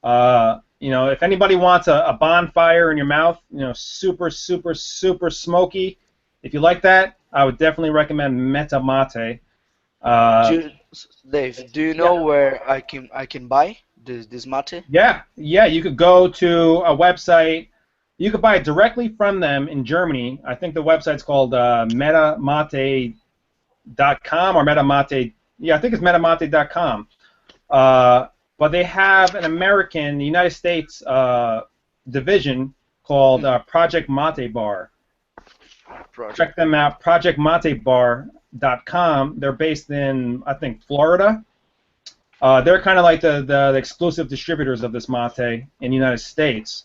If anybody wants a bonfire in your mouth, super, super, super smoky, if you like that, I would definitely recommend Meta Mate. Dave, do you know where I can buy this mate? Yeah, you could go to a website. You could buy it directly from them in Germany. I think the website's called metamate.com or metamate. Yeah, I think it's metamate.com. But they have an American, United States division called Project Mate Bar. Check them out, projectmatebar.com. They're based in, I think, Florida. They're kind of like the exclusive distributors of this mate in the United States.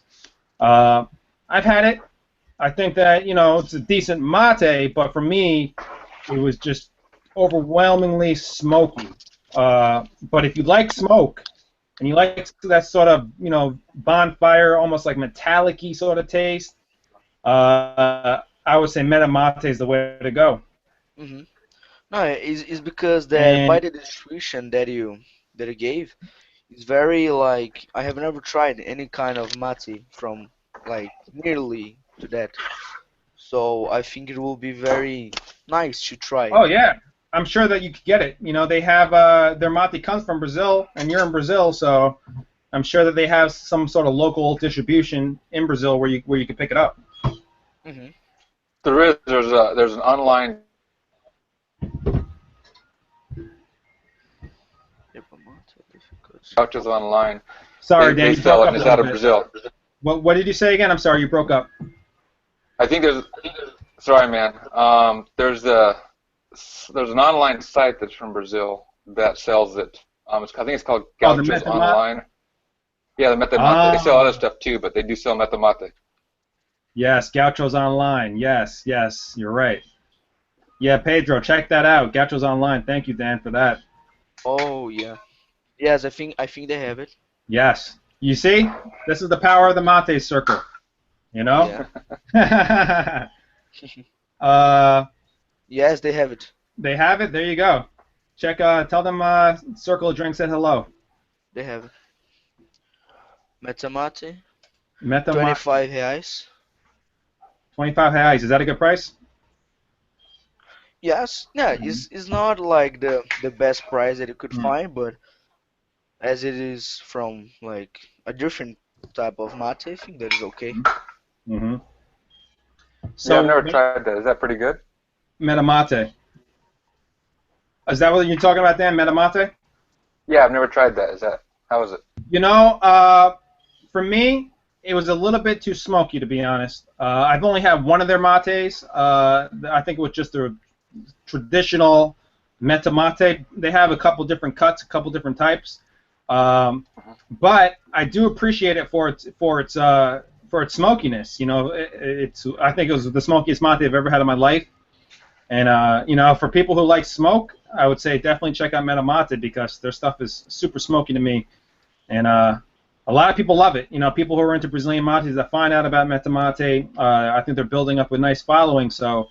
I've had it. I think that, it's a decent mate, but for me, it was just overwhelmingly smoky. But if you like smoke, and you like that sort of, bonfire, almost like metallic-y sort of taste, I would say Meta Mate is the way to go. No, it's because by the description that you gave, it's very like I have never tried any kind of mate from like nearly to that. So I think it will be very nice to try. Oh yeah, I'm sure that you could get it. They have their mate comes from Brazil, and you're in Brazil, so I'm sure that they have some sort of local distribution in Brazil where you can pick it up. Mm-hmm. There's an online. Gauchos online. Sorry, They Dan, you sell broke it, up and a it's out little of bit. Brazil. What did you say again? I'm sorry, you broke up. I think there's. Sorry, man. There's an online site that's from Brazil that sells it. I think it's called Gauchos Online. Yeah, the Metamate. They sell other stuff too, but they do sell Metamate. Yes, Gauchos Online. Yes, you're right. Yeah, Pedro, check that out. Gauchos Online. Thank you, Dan, for that. Oh yeah. Yes, I think they have it. Yes. You see? This is the power of the Mate Circle. You know? Yeah. Yes, they have it. They have it? There you go. Check, tell them Circle of Drinks said hello. They have it. Metamate. Metamate. 25 reais. 25 reais. Is that a good price? Yes. Yeah, it's not like the best price that you could find, but as it is from like a different type of mate, I think that is okay. Mm-hmm. So yeah, I've never tried that. Is that pretty good? Metamate. Is that what you're talking about, Dan? Metamate? Yeah, I've never tried that. How is it? You know, for me, it was a little bit too smoky, to be honest. I've only had one of their mates. I think it was just their traditional Metamate. They have a couple different cuts, a couple different types. But I do appreciate it for its smokiness. You know, I think it was the smokiest mate I've ever had in my life. And you know, for people who like smoke, I would say definitely check out Metamate because their stuff is super smoky to me. And a lot of people love it. You know, people who are into Brazilian mates that find out about Metamate, I think they're building up a nice following. So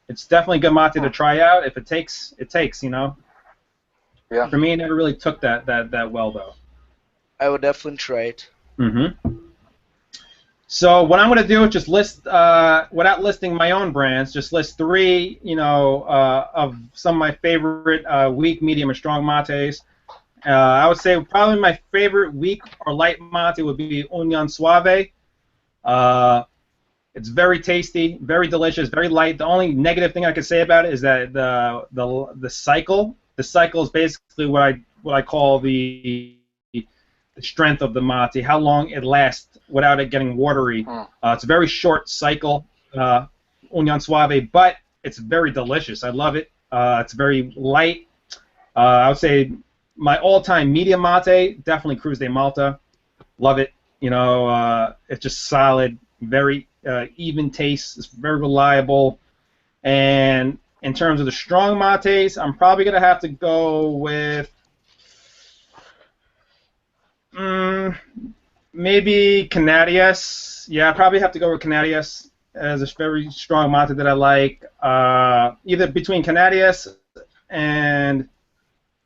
it's definitely good mate to try out. If it takes, it takes. You know. Yeah. For me, it never really took that well though. I would definitely try it. Mm-hmm. So what I'm going to do is just list, without listing my own brands, just list 3, you know, of some of my favorite weak, medium, or strong mates. I would say probably my favorite weak or light mate would be Union Suave. It's very tasty, very delicious, very light. The only negative thing I could say about it is that the cycle. The cycle is basically what I call the strength of the mate, how long it lasts without it getting watery. It's a very short cycle, Union Suave, but it's very delicious. I love it. It's very light. I would say my all-time medium mate, definitely Cruz de Malta. Love it. You know, it's just solid, very even taste. It's very reliable. And in terms of the strong mates, I'm probably going to have to go with maybe Canarias. Yeah, I probably have to go with Canarias as a very strong mate that I like. Either between Canarias and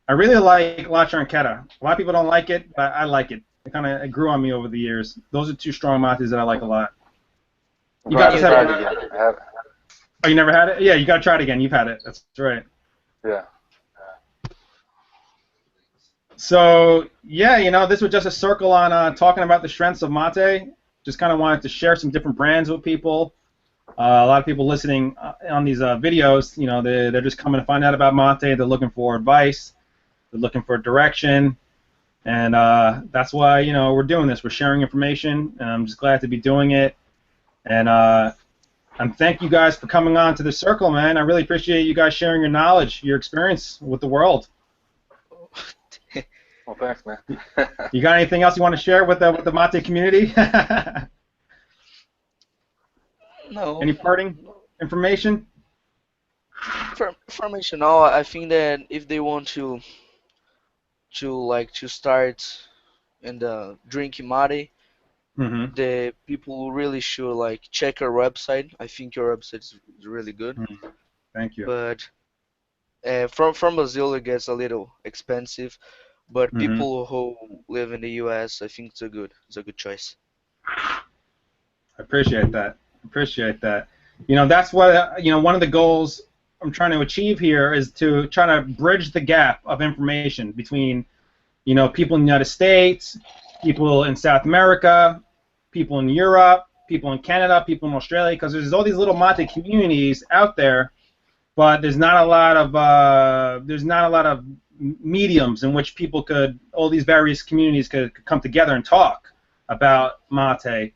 I really like La Chanqueta. A lot of people don't like it, but I like it. It grew on me over the years. Those are 2 strong mates that I like a lot. You guys have it again. Oh, you never had it? Yeah, you got to try it again. You've had it. That's right. Yeah. So, yeah, you know, this was just a circle on talking about the strengths of mate. Just kind of wanted to share some different brands with people. A lot of people listening on these videos, you know, they're just coming to find out about mate. They're looking for advice. They're looking for direction. And that's why, you know, we're doing this. We're sharing information. And I'm just glad to be doing it. And thank you guys for coming on to the circle, man. I really appreciate you guys sharing your knowledge, your experience with the world. Well, thanks, man. You got anything else you want to share with the mate community? No. Any parting information? Information. No, I think that if they want to start in the drinking mate, the people really should like check your website. I think your website is really good. Thank you. But from Brazil it gets a little expensive. But people who live in the U.S., I think it's a good choice. I appreciate that. You know, that's what you know. One of the goals I'm trying to achieve here is to try to bridge the gap of information between, you know, people in the United States, people in South America, people in Europe, people in Canada, people in Australia, because there's all these little mate communities out there, but there's not a lot of mediums in which people could, all these various communities could come together and talk about mate.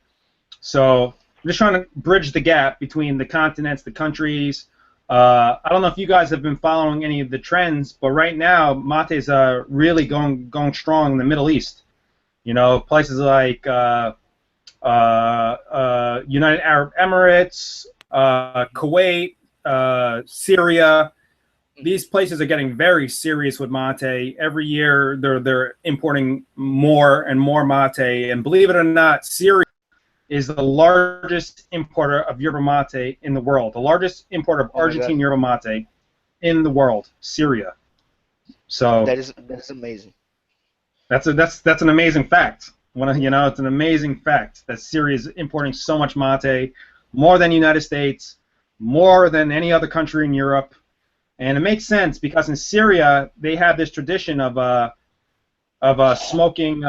So I'm just trying to bridge the gap between the continents, the countries. I don't know if you guys have been following any of the trends, but right now mate is really going strong in the Middle East. You know, places like United Arab Emirates, Kuwait, Syria. These places are getting very serious with mate. Every year they're importing more and more mate, and believe it or not, Syria is the largest importer of yerba mate in the world. The largest importer of Argentine yerba mate in the world, Syria. So that is amazing. That's an amazing fact. You know, it's an amazing fact that Syria is importing so much mate, more than the United States, more than any other country in Europe. And it makes sense because in Syria they have this tradition of smoking.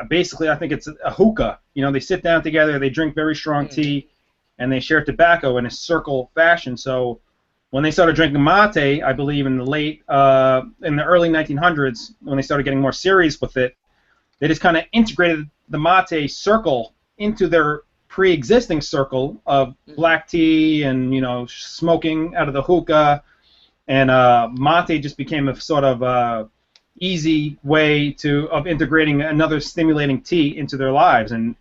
Basically, I think it's a hookah. You know, they sit down together, they drink very strong tea, and they share tobacco in a circle fashion. So when they started drinking mate, I believe in the early 1900s, when they started getting more serious with it, they just kind of integrated the mate circle into their pre-existing circle of black tea and, you know, smoking out of the hookah, and mate just became a sort of easy way of integrating another stimulating tea into their lives. And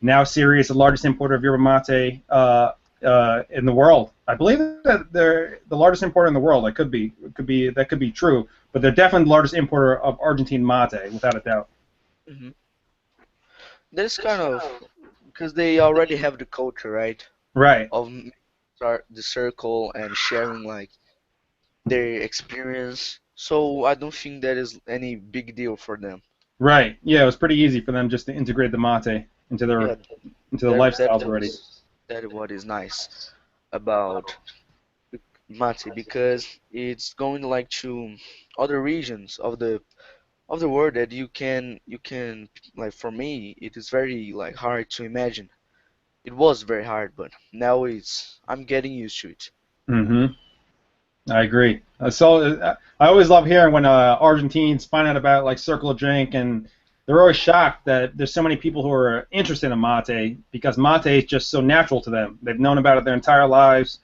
now Syria is the largest importer of yerba mate in the world. I believe that they're the largest importer in the world. That could be true, but they're definitely the largest importer of Argentine mate, without a doubt. Mm-hmm. That's kind of because they already have the culture, right? Right. Of the circle and sharing like their experience. So I don't think that is any big deal for them. Right. Yeah, it was pretty easy for them just to integrate the mate into their lifestyles already. That is what is nice about mate, because it's going like to other regions of the world that you can like, for me it is very like hard to imagine. It was very hard, but now I'm getting used to it. Mm-hmm. I agree. So I always love hearing when Argentines find out about like circle drink, and they're always shocked that there's so many people who are interested in mate, because mate is just so natural to them. They've known about it their entire lives.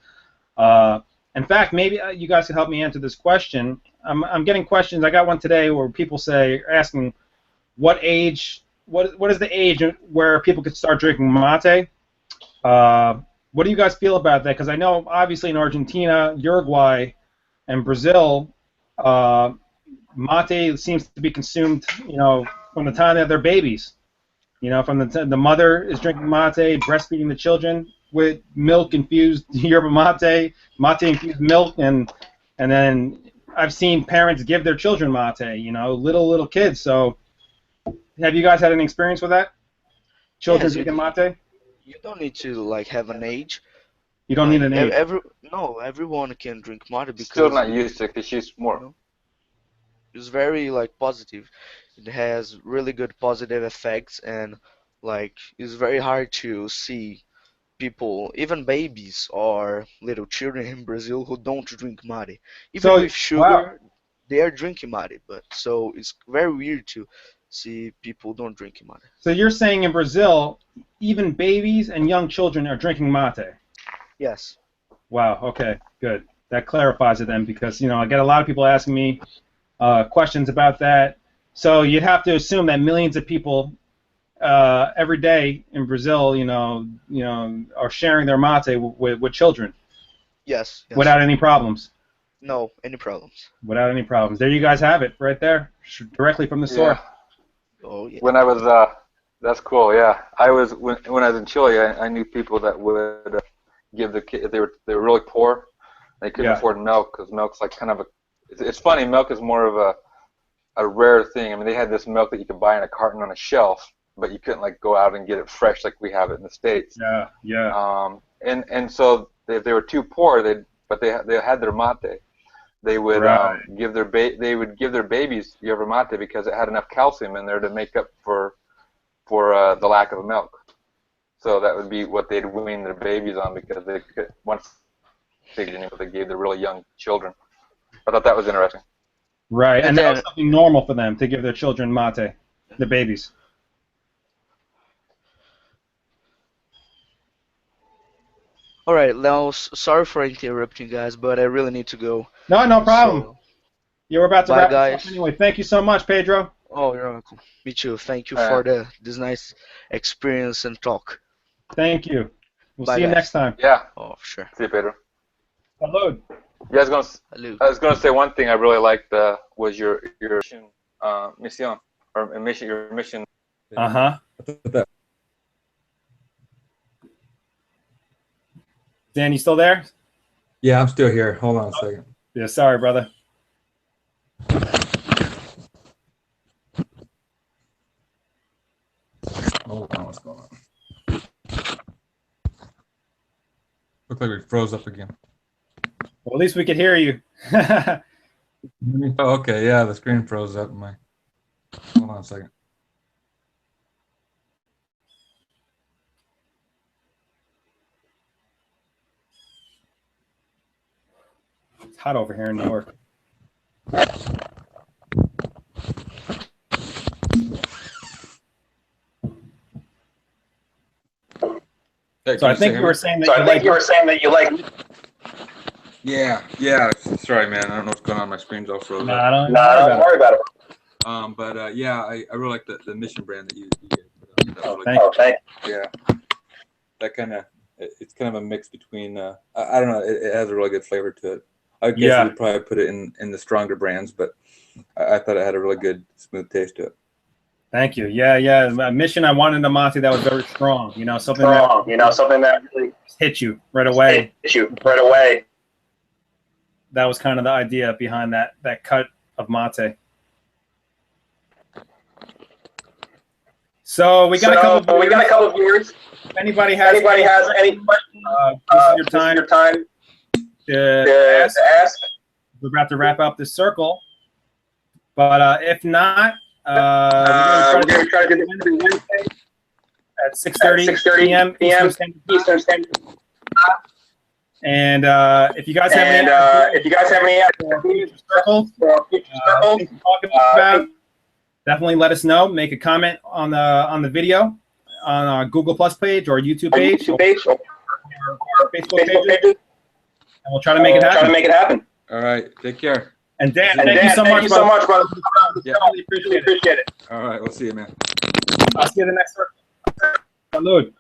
In fact, maybe you guys can help me answer this question. I'm getting questions. I got one today where people asking what is the age where people could start drinking mate? What do you guys feel about that? Because I know, obviously, in Argentina, Uruguay, and Brazil, mate seems to be consumed, you know, from the time that they're babies. You know, from the mother is drinking mate, breastfeeding the children with milk-infused yerba mate, mate-infused milk, and then I've seen parents give their children mate. You know, little kids. So, have you guys had any experience with that? Children drinking mate? You don't need to like have an age. You don't need an age. Everyone can drink mate because still not used to it because she's more. You know, it's very like positive. It has really good positive effects, and like it's very hard to see people, even babies or little children in Brazil, who don't drink mate. Even with sugar, they are drinking mate. But so it's very weird to see people don't drink mate. So you're saying in Brazil, even babies and young children are drinking mate? Yes. Wow. Okay. Good. That clarifies it then, because, you know, I get a lot of people asking me questions about that. So you'd have to assume that millions of people every day in Brazil, you know, are sharing their mate with children. Yes. Without any problems. No, any problems. Without any problems. There you guys have it, right there, directly from the source. Oh yeah. When I was, that's cool. Yeah, I was when I was in Chile. I knew people that would give the kids. They were really poor. They couldn't afford milk, because milk's like kind of a. It's funny. Milk is more of a rare thing. I mean, they had this milk that you could buy in a carton on a shelf, but you couldn't like go out and get it fresh like we have it in the States. Yeah. And so if they were too poor, they had their mate. They would give their babies yerba mate because it had enough calcium in there to make up for the lack of milk. So that would be what they'd wean their babies on, because they could, once they gave the really young children. I thought that was interesting. Right, and that was something normal for them to give their children mate, the babies. All right, now sorry for interrupting, guys, but I really need to go. No, no problem. So, You're about to bye, wrap guys. this up anyway. Thank you so much, Pedro. Oh, you're welcome. Me too. Thank you for this nice experience and talk. Thank you. We'll Bye, see you guys. next time. Yeah. Oh, sure. See you, Pedro. Salud. Yeah, Salud. I was gonna say one thing I really liked was your mission, your mission. Dan, you still there? Yeah, I'm still here. Hold on a second. Yeah, sorry, brother. Hold on, what's going on? Looks like we froze up again. Well, at least we could hear you. Oh, okay, yeah, the screen froze up. Hold on a second. It's hot over here in New York. Hey, So I think you were saying that you like. Yeah. Sorry, man. I don't know what's going on. My screen's all frozen. No, don't worry about it. But yeah, I really like the mission brand that you guys put out. Thank you. Yeah, that it's kind of a mix between. I don't know. It has a really good flavor to it. I guess you would probably put it in the stronger brands, but I thought it had a really good, smooth taste to it. Thank you. Yeah. Mission. I wanted a mate that was very strong. Something that really hit you right away. That was kind of the idea behind that cut of mate. So we got a couple of viewers. If anybody has any questions, this is your time to ask. We're about to wrap up this circle, but if not, we're going to try to do the Wednesday at 6:30 p.m. Eastern Standard Time. And if you guys have any circles, definitely let us know. Make a comment on the video on our Google Plus page or YouTube page or Facebook page, and we'll try to make it happen. All right, take care. And Dan, thank you so much, brother. Yeah. Really appreciate it. All right, we'll see you, man. I'll see you the next circle. Salud.